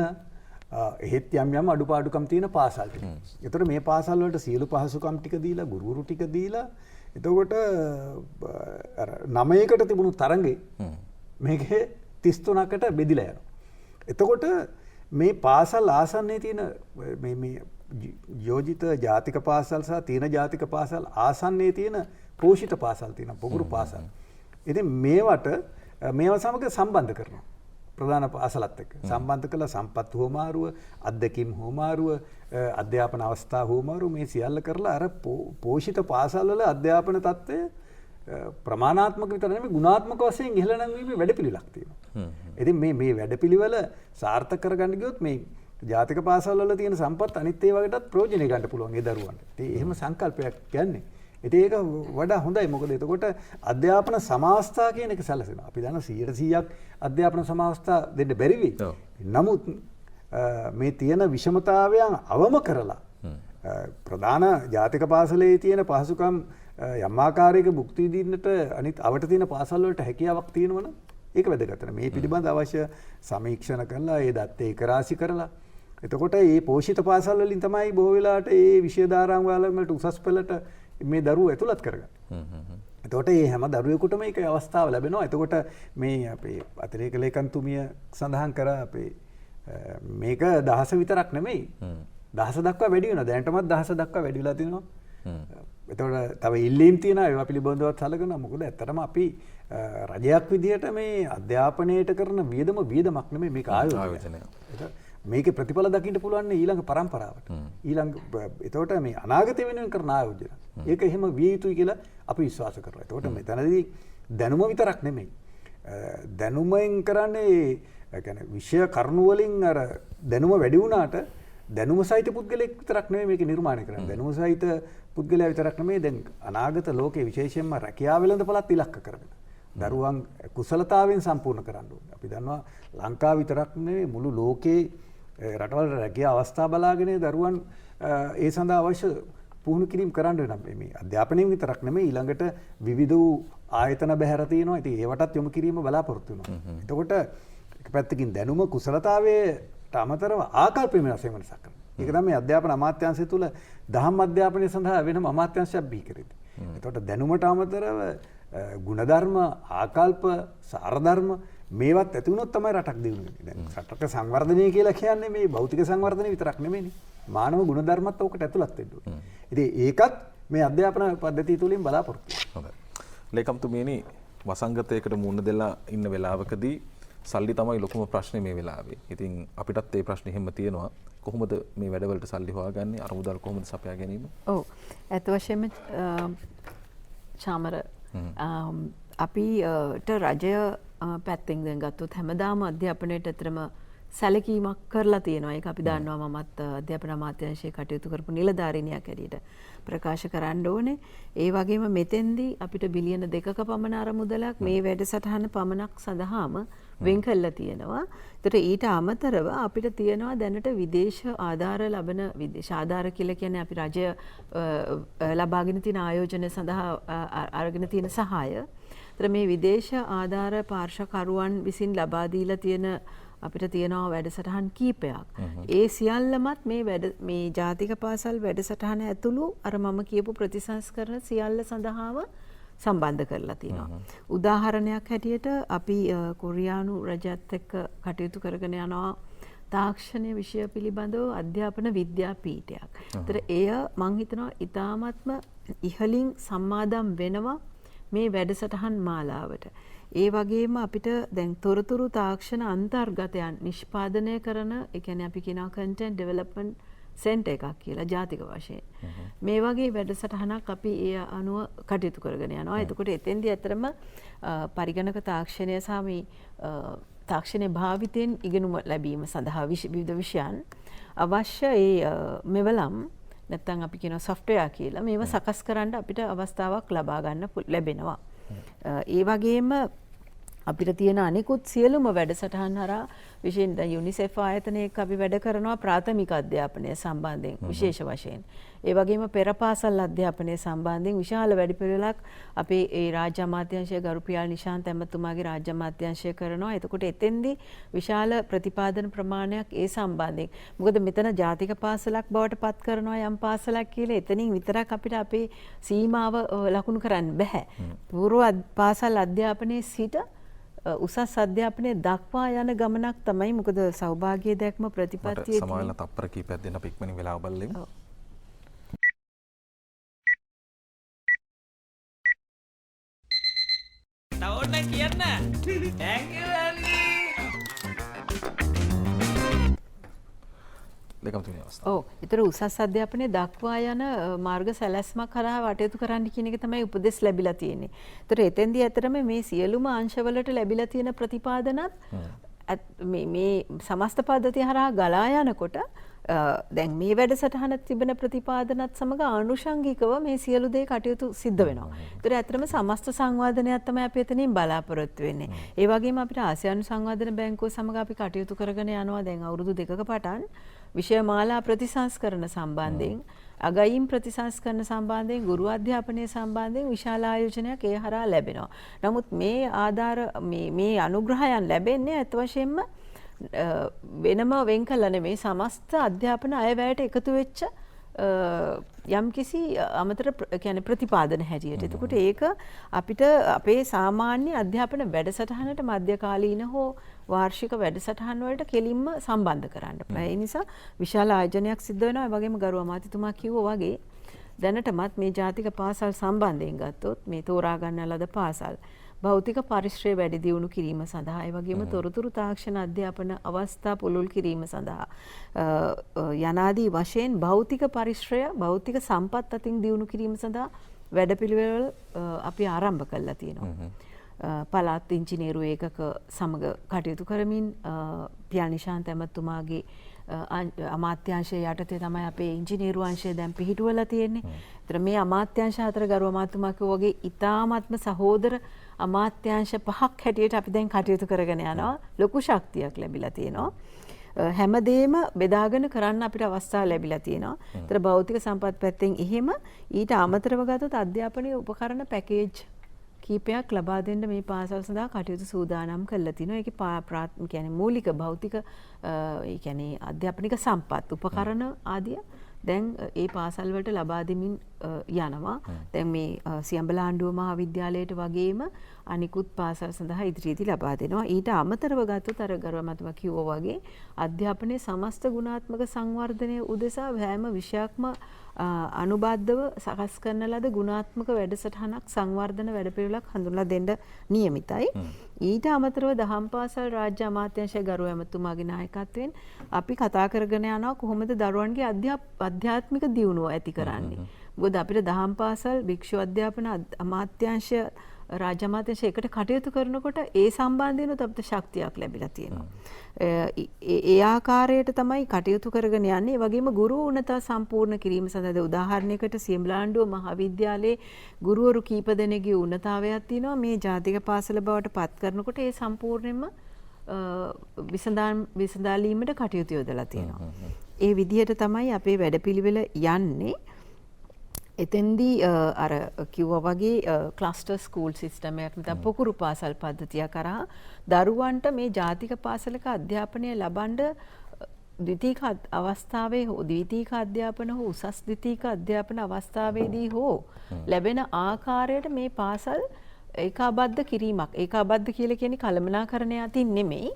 එහෙත් යම් අඩුපාඩුකම් තියෙන පාසල් ටික. එතකොට මේ පාසල් වලට සියලු පහසුකම් ටික දීලා ගුරුවරු ටික දීලා එතකොට අර 9කට තිබුණු තරඟේ මේකේ 33කට බෙදිලා යනවා. එතකොට මේ පාසල් ආසන්නයේ තියෙන මේ යෝජිත ජාතික පාසල් සහ තීන ජාතික පාසල් ආසන්නයේ තියෙන පෝෂිත පාසල් තියෙනවා, පොකුරු පාසල්. ඉතින් මේවා සමග සම්බන්ධ කරනවා. ප්‍රධාන පාසලත් එක්ක සම්බන්ධ කළ සම්පත් හෝමාරුව, අත්දැකීම් හෝමාරුව, අධ්‍යාපන අවස්ථා හෝමාරුව මේ සියල්ල කරලා අර පෝෂිත පාසල් වල අධ්‍යාපන තත්ත්වය ප්‍රමාණාත්මක විතර නෙමෙයි ගුණාත්මක වශයෙන් ඉහළ නැංවීමේ වැඩපිළිවෙලක් තියෙනවා. ඉතින් මේ වැඩපිළිවෙල සාර්ථක කරගන්න ගියොත් මේ ජාතික පාසල් වල තියෙන සම්පත් අනිත් ඒ වගේටත් ප්‍රයෝජනෙ ගන්න පුළුවන් ඒ දරුවන්ට. ඉතින් එහෙම සංකල්පයක් කියන්නේ. ඉතින් ඒක වඩා හොඳයි. මොකද එතකොට අධ්‍යාපන සමාවස්ථා කියන එක සැලසෙනවා. අපි දන්නවා 100%ක් අධ්‍යාපන සමාවස්ථා දෙන්න බැරි වෙයි. නමුත් මේ තියෙන විෂමතාවයන් අවම කරලා ප්‍රධාන ජාතික පාසලේ තියෙන පහසුකම් යම් ආකාරයක භුක්ති විඳින්නට අනිත් අවට තියෙන පාසල් වලට හැකියාවක් තියෙනවනම් ඒක වැදගත්. මේ පිළිබඳ අවශ්‍ය සමීක්ෂණ කරලා ඒ දත්ත ඒක රාශි කරලා එතකොට මේ පෝෂිත පාසල් වලින් තමයි බොහෝ වෙලාවට මේ විෂය ධාරාංග වලට උසස් පෙළට මේ දරුවෝ ඇතුළත් කරගන්නේ. එතකොට මේ හැම දරුවෙකුටම ඒක අවස්ථාව ලැබෙනවා. එතකොට මේ අපේ අතිරේක ලේකම්තුමිය සඳහන් කරා අපේ මේක 1000 විතරක් නෙමෙයි. 1000 දක්වා වැඩි වෙනවා. දැනටමත් 1000 දක්වා වැඩි වෙලා තිනවා. එතකොට තව ඉල්ලීම් තියෙනවා ඒවා පිළිබඳවත් සැලකනවා. මොකද ඇත්තටම අපි රජයක් විදිහට මේ අධ්‍යාපනයට කරන වියදමක් නෙමෙයි මේක ආයෝජනය. මේකේ ප්‍රතිඵල දකින්න පුළුවන් ඊළඟ පරම්පරාවට. එතකොට මේ අනාගතය වෙනුවෙන් කරන ආයෝජන. ඒක එහෙම විය යුතුයි කියලා අපි විශ්වාස කරනවා. එතකොට මෙතනදී දැනුම විතරක් නෙමෙයි. දැනුමෙන් කරන්නේ يعني විෂය කරුණු වලින් අර දැනුම වැඩි වුණාට දැනුම සහිත පුද්ගලෙක් විතරක් නෙමෙයි මේක නිර්මාණය කරන්නේ. දැනුම සහිත පුද්ගලයා විතරක් නෙමෙයි දැන් අනාගත ලෝකයේ විශේෂයෙන්ම රැකියාව වෙළඳපළත් ඉලක්ක කරගෙන දරුවන් කුසලතාවෙන් සම්පූර්ණ කරන්න ඕනේ. අපි දන්නවා ලංකාව විතරක් නෙමෙයි මුළු ලෝකේ රටවල රැකියා අවස්ථා බලාගෙන දරුවන් ඒ සඳහා අවශ්‍ය පුහුණු කිරීම කරන්න වෙනවා. මේ අධ්‍යාපනයෙන් විතරක් නෙමෙයි ඊළඟට විවිධ වූ ආයතන බැහැර තියෙනවා. ඉතින් ඒවටත් යොමු කිරීම බලාපොරොත්තු වෙනවා. එතකොට එක පැත්තකින් දැනුම කුසලතාවයට අමතරව ආකල්පෙම වශයෙන් වෙනසක් කරනවා. ඒක තමයි අධ්‍යාපන අමාත්‍යාංශය තුල දහම් අධ්‍යාපනය සඳහා වෙනම අමාත්‍යාංශයක් බිහි කරෙන්නේ. එතකොට දැනුමට අමතරව ගුණධර්ම, ආකල්ප, සාරධර්ම මේවත් ඇති වුණොත් තමයි රටක් දියුණු වෙන්නේ. දැන් රටක සංවර්ධනය කියලා කියන්නේ මේ භෞතික සංවර්ධනය විතරක් නෙමෙයිනේ. මානව ගුණධර්මත් ඔකට ඇතුළත් වෙන්න ඕනේ. ඉතින් ඒකත් මේ අධ්‍යාපන පද්ධතිය තුලින් බලාපොරොත්තු වෙනවා. හොඳයි. ලේකම්තුමියනි වසංගතයකට මුහුණ දෙලා ඉන්න වෙලාවකදී සල්ලි තමයි ලොකුම ප්‍රශ්නේ මේ වෙලාවේ. ඉතින් අපිටත් ඒ ප්‍රශ්නේ හැම තියෙනවා. කොහොමද මේ වැඩවලට සල්ලි හොයාගන්නේ? අරමුදල් කොහොමද සපයා ගැනීම? ඔව්. ඇත්ත වශයෙන්ම චාමර අපිට රජය පැත්තෙන් දැන් ගත්තොත් හැමදාම අධ්‍යාපනයට ඇතරම සැලකීමක් කරලා තියෙනවා. ඒක අපි දන්නවා. මමත් අධ්‍යාපන අමාත්‍යාංශයේ කටයුතු කරපු නිලධාරිනියක් ඇරියට ප්‍රකාශ කරන්න ඕනේ. ඒ වගේම මෙතෙන්දී අපිට බිලියන 2ක පමණ අරමුදලක් මේ වැඩසටහන පමණක් සඳහාම වෙන් කරලා තියෙනවා. ඒතර ඊට අමතරව අපිට තියෙනවා දැනට විදේශ ආධාර ලබන විදේශ ආධාර කියලා කියන්නේ අපි රජය ලබාගෙන තියෙන ආයෝජන සඳහා අරගෙන තියෙන සහාය. ඒතර මේ විදේශ ආධාර පාර්ශවකරුවන් විසින් ලබා දීලා තියෙන අපිට තියෙනවා වැඩසටහන් කීපයක්. ඒ සියල්ලමත් මේ ජාතික පාසල් වැඩසටහන ඇතුළු අර මම කියපු ප්‍රතිසංස්කරණ සියල්ල සඳහාම සම්බන්ධ කරලා තියෙනවා. උදාහරණයක් හැටියට අපි කොරියානු රජයත් එක්ක කටයුතු කරගෙන යනවා තාක්ෂණය විෂය පිළිබඳව අධ්‍යාපන විද්‍යාපීඨයක්. ඒතර එය මං හිතනවා ඉතාමත්ම ඉහළින් සම්මාදම් වෙනවා මේ වැඩසටහන් මාලාවට. ඒ වගේම අපිට දැන් තොරතුරු තාක්ෂණ අන්තර්ගතයන් නිෂ්පාදනය කරන ඒ කියන්නේ අපි කියනවා content development center එකක් කියලා ජාතික වශයෙන්. මේ වගේ වැඩසටහනක් අපි ඒ අනුව කටයුතු කරගෙන යනවා. එතකොට එතෙන්දී ඇත්තටම පරිගණක තාක්ෂණය සහ මේ තාක්ෂණයේ භාවිතයෙන් ඉගෙනුම ලැබීම සඳහා විවිධ විෂයන් අවශ්‍ය ඒ මෙවලම් නැත්නම් අපි කියනවා software කියලා මේවා සකස් කරන්න අපිට අවස්ථාවක් ලබා ගන්න ලැබෙනවා. ඒ වගේම අපිට තියෙන අනිකුත් සියලුම වැඩසටහන් හරහා විශේෂයෙන් දැන් UNICEF ආයතනයක අපි වැඩ කරනවා ප්‍රාථමික අධ්‍යාපනය සම්බන්ධයෙන් විශේෂ වශයෙන්. ඒ වගේම පෙර පාසල් අධ්‍යාපනය සම්බන්ධයෙන් විශාල වැඩපිළිවෙලක් අපේ ඒ රාජ්‍ය අමාත්‍යාංශයේ ගරු පියාල් නිශාන්ත ඇමතුමාගේ රාජ්‍ය අමාත්‍යාංශය කරනවා. එතකොට එතෙන්දී විශාල ප්‍රතිපාදන ප්‍රමාණයක් ඒ සම්බන්ධයෙන්. මොකද මෙතන ජාතික පාසලක් බවට පත් කරනවා යම් පාසලක් කියලා එතනින් විතරක් අපිට අපේ සීමාව ලකුණු කරන්න බෑ. පූර්ව පාසල් අධ්‍යාපනයේ සිට උසස් අධ්‍යාපනයේ දක්වා යන ගමනක් තමයි. මොකද සෞභාග්‍ය දැක්ම ප්‍රතිපත්තියේ සමාවෙන්න තප්පර කීපයක් දෙන්න අපි ඉක්මනින් වෙලාව බලමු. Thank you, Andy. ලේකම්තුමිය අවස්ථාව. ඔව්. ඒතර උසස් අධ්‍යාපනයේ දක්වා යන මාර්ග සැලැස්මක් කරා වටයුතු කරන්න කියන එක තමයි උපදෙස් ලැබිලා තියෙන්නේ. ඒතර එතෙන්දී ඇතරම මේ සියලුම අංශවලට ලැබිලා තියෙන ප්‍රතිපාදනත් මේ සමස්ත පද්ධතිය හරහා ගලා යනකොට දැන් මේ වැඩසටහන තිබෙන ප්‍රතිපාදනත් සමග ආනුෂංගිකව මේ සියලු දේ කටයුතු සිද්ධ වෙනවා. ඒතර ඇත්තටම සමස්ත සංවාදනයක් තමයි අපි එතනින් බලාපොරොත්තු වෙන්නේ. ඒ වගේම අපිට ආසියානු සංවාදන බැංකුව සමග අපි කටයුතු කරගෙන යනවා දැන් අවුරුදු 2ක පටන් විෂය මාලා ප්‍රතිසංස්කරණ සම්බන්ධයෙන් අගයින් ප්‍රතිසංස්කරණ සම්බන්ධයෙන් ගුරු අධ්‍යාපනය සම්බන්ධයෙන් විශාල ආයෝජනයක් ඒ හරහා ලැබෙනවා. නමුත් මේ ආධාර මේ අනුග්‍රහයන් ලැබෙන්නේ අත් වශයෙන්ම වෙනම වෙන් කළා නෙමෙයි සමස්ත අධ්‍යාපන අයවැයට එකතු වෙච්ච යම්කිසි අමතර කියන්නේ ප්‍රතිපාදන හැටියට. එතකොට ඒක අපිට අපේ සාමාන්‍ය අධ්‍යාපන වැඩසටහනට මධ්‍යකාලීන හෝ වාර්ෂික වැඩසටහන් වලට කෙලින්ම සම්බන්ධ කරන්න. ඒ නිසා විශාල ආයෝජනයක් සිද්ධ වෙනවා. ඒ වගේම ගරු අමාත්‍යතුමා කිව්වා වගේ දැනටමත් මේ ජාතික පාසල් සම්බන්ධයෙන් ගත්තොත් මේ තෝරා ගන්න ලද පාසල් භෞතික පරිශ්‍රය වැඩි දියුණු කිරීම සඳහා ඒ වගේම තොරතුරු තාක්ෂණ අධ්‍යාපන අවස්ථා පුළුල් කිරීම සඳහා යනාදී වශයෙන් භෞතික පරිශ්‍රය භෞතික සම්පත් අතින් දියුණු කිරීම සඳහා වැඩපිළිවෙළ අපි ආරම්භ කළා තියෙනවා. පළාත් ඉංජිනේරු ඒකක සමග කටයුතු කරමින් පියානිශාන්ත ඇමතුමාගේ අමාත්‍යාංශය යටතේ තමයි අපේ ඉංජිනේරු අංශය දැන් පිහිටුවලා තියෙන්නේ. ඒතර මේ අමාත්‍යාංශ හතර ගරු අමාත්‍යතුමා වගේ ඉතාමත්ම සහෝදර අමාත්‍යාංශ 5ක් හැටියට අපි දැන් කටයුතු කරගෙන යනවා. ලොකු ශක්තියක් ලැබිලා තියෙනවා. හැමදේම බෙදාගෙන කරන්න අපිට අවස්ථාව ලැබිලා තියෙනවා. ඒතර භෞතික සම්පත් පැත්තෙන් එහෙම ඊට අමතරව ගත්තොත් අධ්‍යාපනයේ උපකරණ පැකේජ් කීපයක් ලබා දෙන්න මේ පාසල් සඳහා කටයුතු සූදානම් කරලා තිනවා. ඒකේ කියන්නේ මූලික භෞතික ඒ කියන්නේ අධ්‍යාපනික සම්පත් උපකරණ ආදිය දැන් ඒ පාසල් වලට ලබා දෙමින් යනවා. දැන් මේ සියඹලාණ්ඩුව මහාවිද්‍යාලයට වගේම අනිකුත් පාසල් සඳහා ඉදිරියේදී ලබා දෙනවා. ඊට අමතරව ගත්තොත් අර ගරුමතුමා කිව්වා වගේ අධ්‍යාපනයේ සමස්ත ගුණාත්මක සංවර්ධනය උදෙසා හැම විෂයක්ම අනුබද්ධව සකස් කරන ලද ගුණාත්මක වැඩසටහනක් සංවර්ධන වැඩපිළිවෙලක් හඳුන්වලා දෙන්න නියමිතයි. ඊට අමතරව දහම් පාසල් රාජ්‍ය අමාත්‍යාංශයේ ගරු ඇමතුමාගේ නායකත්වයෙන් අපි කතා කරගෙන යනවා කොහොමද දරුවන්ගේ අධ්‍යාත්මික දියුණුව ඇති කරන්නේ. මොකද අපිට දහම් පාසල් භික්ෂු අධ්‍යාපන අමාත්‍යාංශය රාජ්‍ය අමාත්‍යාංශය එකට කටයුතු කරනකොට ඒ සම්බන්ධයෙන්ුත් අපිට ශක්තියක් ලැබිලා තියෙනවා. ඒ ආකාරයට තමයි කටයුතු කරගෙන යන්නේ. ඒ වගේම ගුරු උන්නත සම්පූර්ණ කිරීම සඳහා උදාහරණයකට සියඹලාණ්ඩුව මහාවිද්‍යාලයේ ගුරුවරු කීප දෙනෙකුගේ උන්නතාවයක් තියෙනවා. මේ ජාතික පාසල බවට පත් කරනකොට ඒ සම්පූර්ණයෙන්ම විසඳාලීමට කටයුතු යොදලා තියෙනවා. ඒ විදිහට තමයි අපේ වැඩපිළිවෙල යන්නේ. එතෙන්දී අර කිව්වා වගේ ක්ලස්ටර් ස්කූල් සිස්ටම් එකක් නැත්නම් පොකුරු පාසල් පද්ධතිය කරා දරුවන්ට මේ ජාතික පාසලක අධ්‍යාපනය ලබන්න ද්විතීක අවස්ථාවේ හෝ ද්විතීක අධ්‍යාපන හෝ උසස් ද්විතීක අධ්‍යාපන අවස්ථාවේදී හෝ ලැබෙන ආකාරයට මේ පාසල් ඒකාබද්ධ කිරීමක්. ඒකාබද්ධ කියලා කියන්නේ කළමනාකරණය අතින් නෙමෙයි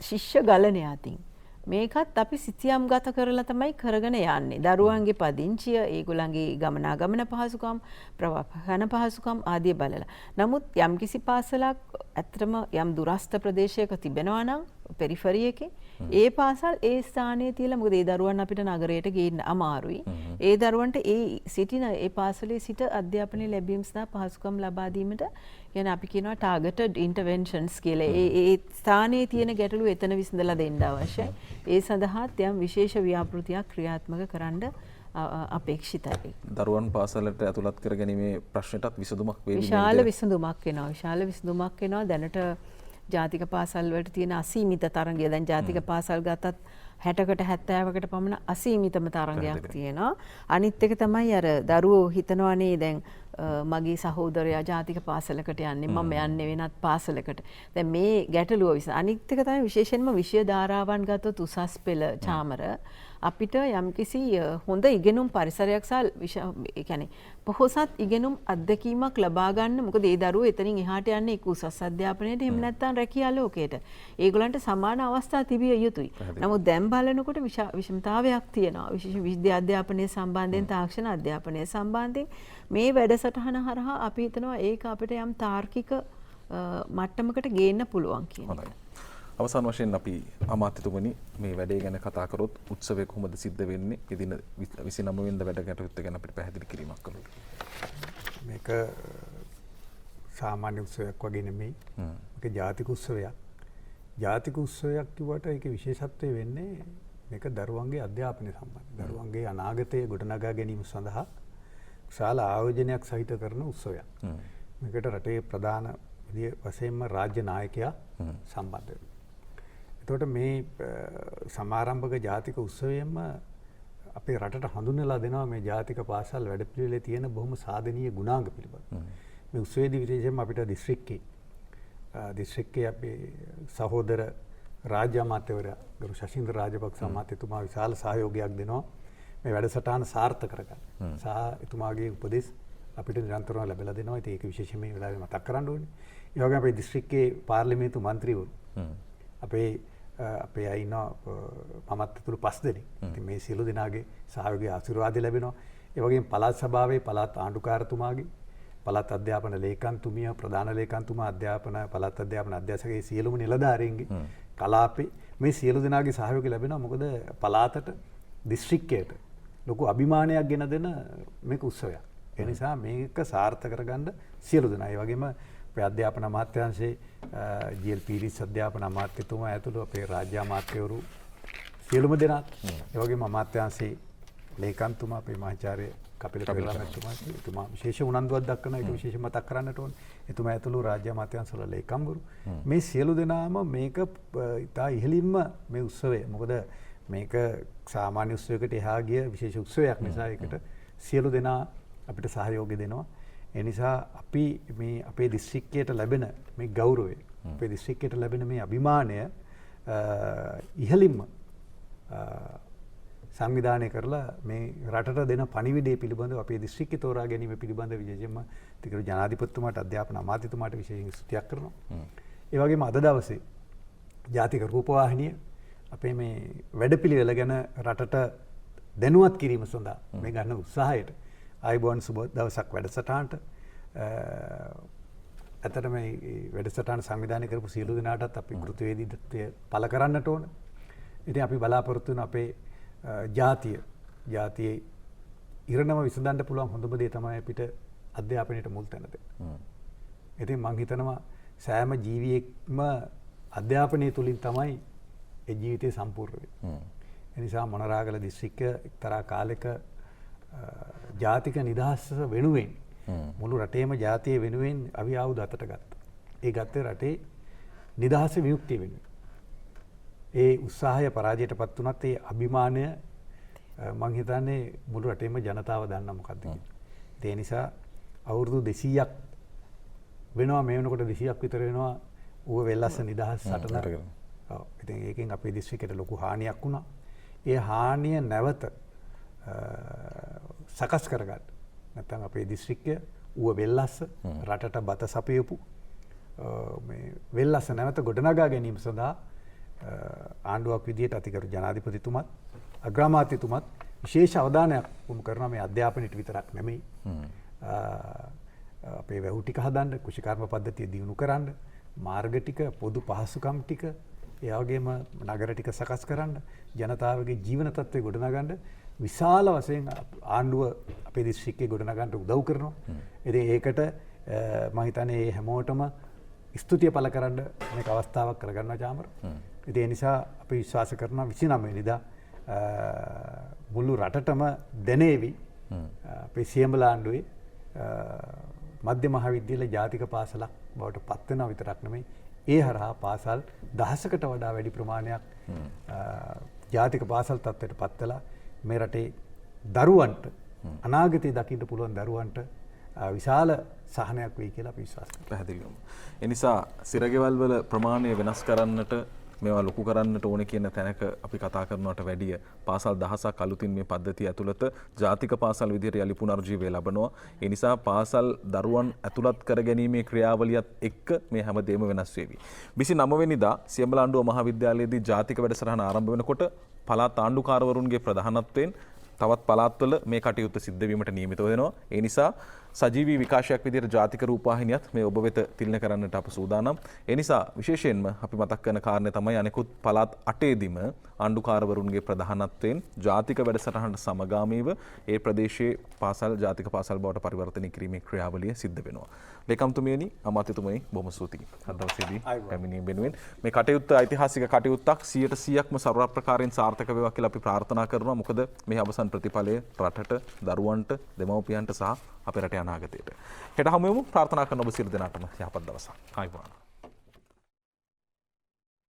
ශිෂ්‍ය ගලණය අතින්. මේකත් අපි සිතියම් ගත කරලා තමයි කරගෙන යන්නේ. දරුවන්ගේ පදිංචිය, ඒගොල්ලන්ගේ ගමනාගමන පහසුකම්, ප්‍රවාහන පහසුකම් ආදිය බලලා. නමුත් යම්කිසි පාසලක් ඇත්තටම යම් දුරස්ත ප්‍රදේශයක තිබෙනවා නම් පෙරිෆරි එකේ ඒ පාසල් ඒ ස්ථානයේ තියලා මොකද ඒ දරුවන් අපිට නගරයට ගේන්න අමාරුයි. ඒ දරුවන්ට ඒ සිටින ඒ පාසලේ සිට අධ්‍යාපනය ලැබීම සඳහා පහසුකම් ලබා දීමට කියන්නේ අපි කියනවා targeted interventions කියලා. ඒ ස්ථානයේ තියෙන ගැටලු එතන විසඳලා දෙන්න අවශ්‍යයි. ඒ සඳහා යම් විශේෂ ව්‍යාපෘතියක් ක්‍රියාත්මක කරන්න අපේක්ෂිතයි. දරුවන් පාසලට ඇතුළත් කර ගැනීමේ ප්‍රශ්නයටත් විසඳුමක් වේවි. විශාල විසඳුමක් වෙනවා. දැනට ජාතික පාසල් වලට තියෙන අසීමිත තරඟය දැන් ජාතික පාසල් ගත්තත් 60කට 70කට පමණ අසීමිතම තරඟයක් තියෙනවා. අනිත් එක තමයි අර දරුවෝ හිතනවානේ දැන් මගේ සහෝදරයා ජාතික පාසලකට යන්නේ මම යන්නේ වෙනත් පාසලකට. දැන් මේ ගැටලුව අනිත් එක තමයි විශේෂයෙන්ම විෂය ධාරාවන් ගත්තොත් උසස් පෙළ චාමර අපිට යම්කිසි හොඳ ඉගෙනුම් පරිසරයක් සහ ඒ කියන්නේ පොහොසත් ඉගෙනුම් අත්දැකීමක් ලබා ගන්න. මොකද ඒ දරුවෝ එතනින් එහාට යන්නේ ඒක උසස් අධ්‍යාපනයට එහෙම නැත්නම් රැකියා ලෝකයට. ඒගොල්ලන්ට සමාන අවස්ථා තිබිය යුතුයි. නමුත් දැන් බලනකොට විෂමතාවයක් තියෙනවා. විශේෂ විද්‍යා අධ්‍යාපනය සම්බන්ධයෙන් තාක්ෂණ අධ්‍යාපනය සම්බන්ධයෙන් මේ වැඩසටහන හරහා අපි හිතනවා ඒක අපිට යම් තාර්කික මට්ටමකට ගේන්න පුළුවන් කියන එක. හොඳයි. අවසාන වශයෙන් අපි අමාත්‍යතුමනි මේ වැඩේ ගැන කතා කරොත් උත්සවය කොහොමද සිද්ධ වෙන්නේ? එදින 29 වෙනිදා වැඩ කටයුත්ත ගැන අපිට පැහැදිලි කිරීමක් කළොත්. මේක සාමාන්‍ය උත්සවයක් වගේ නෙමෙයි. මේක ජාතික උත්සවයක්. ජාතික උත්සවයක් කිව්වට ඒකේ විශේෂත්වය වෙන්නේ මේක දරුවන්ගේ අධ්‍යාපනය සම්බන්ධ. දරුවන්ගේ අනාගතය ගොඩනගා ගැනීම සඳහා විශාල ආයෝජනයක් සහිත කරන උත්සවයක්. මේකට රටේ ප්‍රධාන වශයෙන්ම රාජ්‍ය නායකයා සම්බන්ධ වෙනවා. එතකොට මේ සමාරම්භක ජාතික උත්සවයෙන්ම අපේ රටට හඳුන්වලා දෙනවා මේ ජාතික පාසල් වැඩපිළිවෙලේ තියෙන බොහොම සාධනීය ගුණාංග පිළිබඳව. මේ උත්සවයේදී විශේෂයෙන්ම අපිට දිස්ත්‍රික්කයේ අපේ සහෝදර රාජ්‍ය අමාත්‍යවරයා ගරු ශෂීන්ද්‍ර රාජපක්ෂ අමාත්‍යතුමා විශාල සහයෝගයක් දෙනවා මේ වැඩසටහන සාර්ථක කරගන්න. සහ එතුමාගේ උපදෙස් අපිට නිරන්තරව ලැබලා දෙනවා. ඉතින් ඒක විශේෂයෙන් මේ වෙලාවේ මතක් කරන්න ඕනේ. ඒ වගේම අපේ දිස්ත්‍රික්කයේ පාර්ලිමේන්තු මන්ත්‍රීවරු අපේ අය ඉන්නවා මමත් ඇතුළු 5 දෙනෙක්. ඉතින් මේ සියලු දෙනාගේ සහයෝගය ආශිර්වාද ලැබෙනවා. ඒ වගේම පළාත් සභාවේ පළාත් ආණ්ඩුකාරතුමාගේ පළාත් අධ්‍යාපන ලේකම්තුමිය ප්‍රධාන ලේකම්තුමා පළාත් අධ්‍යාපන අධ්‍යක්ෂකගේ සියලුම නිලධාරීන්ගේ කලාපේ මේ සියලු දෙනාගේ සහයෝගය ලැබෙනවා. මොකද පළාතට දිස්ත්‍රික්කයට ලොකු අභිමානයක් ගෙන දෙන මේක උත්සවයක්. ඒ නිසා මේක සාර්ථක කරගන්න සියලු දෙනා. ඒ වගේම අපේ අධ්‍යාපන අමාත්‍යාංශයේ ජී.එල්. පීරිස් අධ්‍යාපන අමාත්‍යතුමා ඇතුළු අපේ රාජ්‍ය අමාත්‍යවරු සියලුම දෙනා ඒ වගේම අමාත්‍යාංශයේ ලේකම්තුමා අපේ මහාචාර්ය කපිල පෙරේරා එතුමා විශේෂ උනන්දුවක් දක්වන එක විශේෂ මතක් කරන්නට ඕනේ. එතුමා ඇතුළු රාජ්‍ය අමාත්‍යාංශවල ලේකම්වරු මේ සියලු දෙනාම මේක ඉතා ඉහළින්ම මේ උත්සවය මොකද මේක සාමාන්‍ය උත්සවයකට එහා ගිය විශේෂ උත්සවයක් නිසා ඒකට සියලු දෙනා අපිට සහයෝගය දෙනවා. ඒ නිසා අපි මේ අපේ දිස්ත්‍රික්කයට ලැබෙන මේ ගෞරවය අපේ දිස්ත්‍රික්කයට ලැබෙන මේ අභිමානය ඉහළින්ම සංවිධානය කරලා මේ රටට දෙන පණිවිඩය පිළිබඳව අපේ දිස්ත්‍රික්කය තෝරා ගැනීම පිළිබඳව විශේෂයෙන්ම තිකරු ජනාධිපතිතුමාට අධ්‍යාපන අමාත්‍යතුමාට විශේෂයෙන් ස්තුතියක් කරනවා. ඒ වගේම අද දවසේ ජාතික රූපවාහිනිය අපේ මේ වැඩපිළිවෙල ගැන රටට දැනුවත් කිරීම සඳහා මේ ගන්න උත්සාහයට ආයුබෝවන් සුබ දවසක් වැඩසටහනට ඇත්තට මේ වැඩසටහන සංවිධානය කරපු සියලු දෙනාටත් අපි කෘතවේදීත්වය පළ කරන්නට ඕන. ඉතින් අපි බලාපොරොත්තු වෙන අපේ ජාතියේ ඉරණම විසඳන්න පුළුවන් හොඳම දේ තමයි අපිට අධ්‍යාපනයට මුල් තැන දෙන්න. ඉතින් මම හිතනවා සෑම ජීවියෙක්ම අධ්‍යාපනය තුලින් තමයි ඒ ජීවිතය සම්පූර්ණ වෙන්නේ. ඒ නිසා මොනරාගල දිස්ත්‍රික්කය එක්තරා කාලයක ජාතික නිදහස වෙනුවෙන් මුළු රටේම ජාතිය වෙනුවෙන් අවියාවුද අතට ගත්තා. ඒ ගත්තේ රටේ නිදහස විමුක්තිය වෙනුවෙන්. ඒ උත්සාහය පරාජයටපත් වුණත් ඒ අභිමානය මං හිතන්නේ මුළු රටේම ජනතාව දන්නා මොකක්ද කියලා. ඒ නිසා අවුරුදු 200ක් වෙනවා මේ වෙනකොට 200ක් විතර වෙනවා ඌව වෙල්ලස්ස නිදහස් සටන. ඔව්. ඉතින් ඒකෙන් අපේ දිස්ත්‍රික්කයට ලොකු හානියක් වුණා. ඒ හානිය නැවත සකස් කරගන්න. නැත්නම් අපේ දිස්ත්‍රික්කය ඌව වෙල්ලස්ස රටට බත සපයපු මේ වෙල්ලස්ස නැවත ගොඩනගා ගැනීම සඳහා ආණ්ඩුවක් විදියට අතිගරු ජනාධිපතිතුමත් අග්‍රාමාත්‍යතුමත් විශේෂ අවධානයක් යොමු කරනවා මේ අධ්‍යාපනයට විතරක් නෙමෙයි. අපේ වැහු ටික හදන්න, කෘෂිකර්ම පද්ධතිය දියුණු කරන්න, මාර්ග ටික, පොදු පහසුකම් ටික, ඒ වගේම නගර ටික සකස් කරන්න, ජනතාවගේ ජීවන තත්ත්වය ගොඩනගන්න විශාල වශයෙන් ආණ්ඩුව අපේ දිස්ත්‍රික්කේ ගොඩනගන්න උදව් කරනවා. ඉතින් ඒකට මම හිතන්නේ මේ හැමෝටම ස්තුතිය පළ කරන්න මේක අවස්ථාවක් කරගන්නවා චාමර. ඉතින් ඒ නිසා අපි විශ්වාස කරනවා 29 වෙනිදා මුළු රටටම දැනේවි අපේ සියඹල ආණ්ඩුවේ මධ්‍ය මහාවිද්‍යාල ජාතික පාසලක් බවට පත් වෙනවා විතරක් නෙමෙයි ඒ හරහා පාසල් දහසකට වඩා වැඩි ප්‍රමාණයක් ජාතික පාසල් තත්ත්වයට පත් වෙලා මේ රටේ දරුවන්ට අනාගතය දකින්න පුළුවන් දරුවන්ට විශාල සහනයක් වෙයි කියලා අපි විශ්වාස කරනවා. පැහැදිලිවම. ඒ නිසා සිරගෙවල් වල ප්‍රමාණය වෙනස් කරන්නට මේවා ලොකු කරන්නට ඕන කියන තැනක අපි කතා කරනවට වැඩිය පාසල් දහසක් අලුතින් මේ පද්ධතිය ඇතුළත ජාතික පාසල් විදිහට යලි පුනර්ජීවය ලබනවා. ඒ නිසා පාසල් දරුවන් ඇතුළත් කර ගැනීමේ ක්‍රියාවලියත් එක්ක මේ හැමදේම වෙනස් වෙවි. 29 වෙනිදා සියඹල ආණ්ඩුව මහාවිද්‍යාලයේදී ජාතික වැඩසටහන ආරම්භ වෙනකොට පළාත් ආණ්ඩුකාරවරුන්ගේ ප්‍රධානත්වයෙන් තවත් පළාත්වල මේ කටයුත්ත සිද්ධ වීමට නියමිතව වෙනවා. ඒ නිසා සජීවී විකාශයක් විදිහට ජාතික රූපවාහිනියත් මේ ඔබ වෙත තිළින කරන්නට අප සූදානම්. ඒ නිසා විශේෂයෙන්ම අපි මතක් කරන කාරණය තමයි අනෙකුත් පළාත් 8ෙදිම ආණ්ඩුකාරවරුන්ගේ ප්‍රධානත්වයෙන් ජාතික වැඩසටහනට සමගාමීව ඒ ප්‍රදේශයේ පාසල් ජාතික පාසල් බවට පරිවර්තනය කිරීමේ ක්‍රියාවලිය සිද්ධ වෙනවා. ලේකම්තුමියනි අමාත්‍යතුමනි බොහොම ස්තුතියි. අද දවසේදී පැමිණීම වෙනුවෙන් මේ කටයුත්ත ඓතිහාසික කටයුත්තක් 100%ක්ම සර්වප්‍රකාරයෙන් සාර්ථක වේවා කියලා අපි ප්‍රාර්ථනා කරනවා. මොකද මේ අවසන් ප්‍රතිඵලය රටට, දරුවන්ට, දෙමව්පියන්ට සහ අපේ රටේ අනාගතයට. හෙට හමු වෙමු. ප්‍රාර්ථනා කරන ඔබ සියලු දෙනාටම යහපත් දවසක්. ආයුබෝවන්.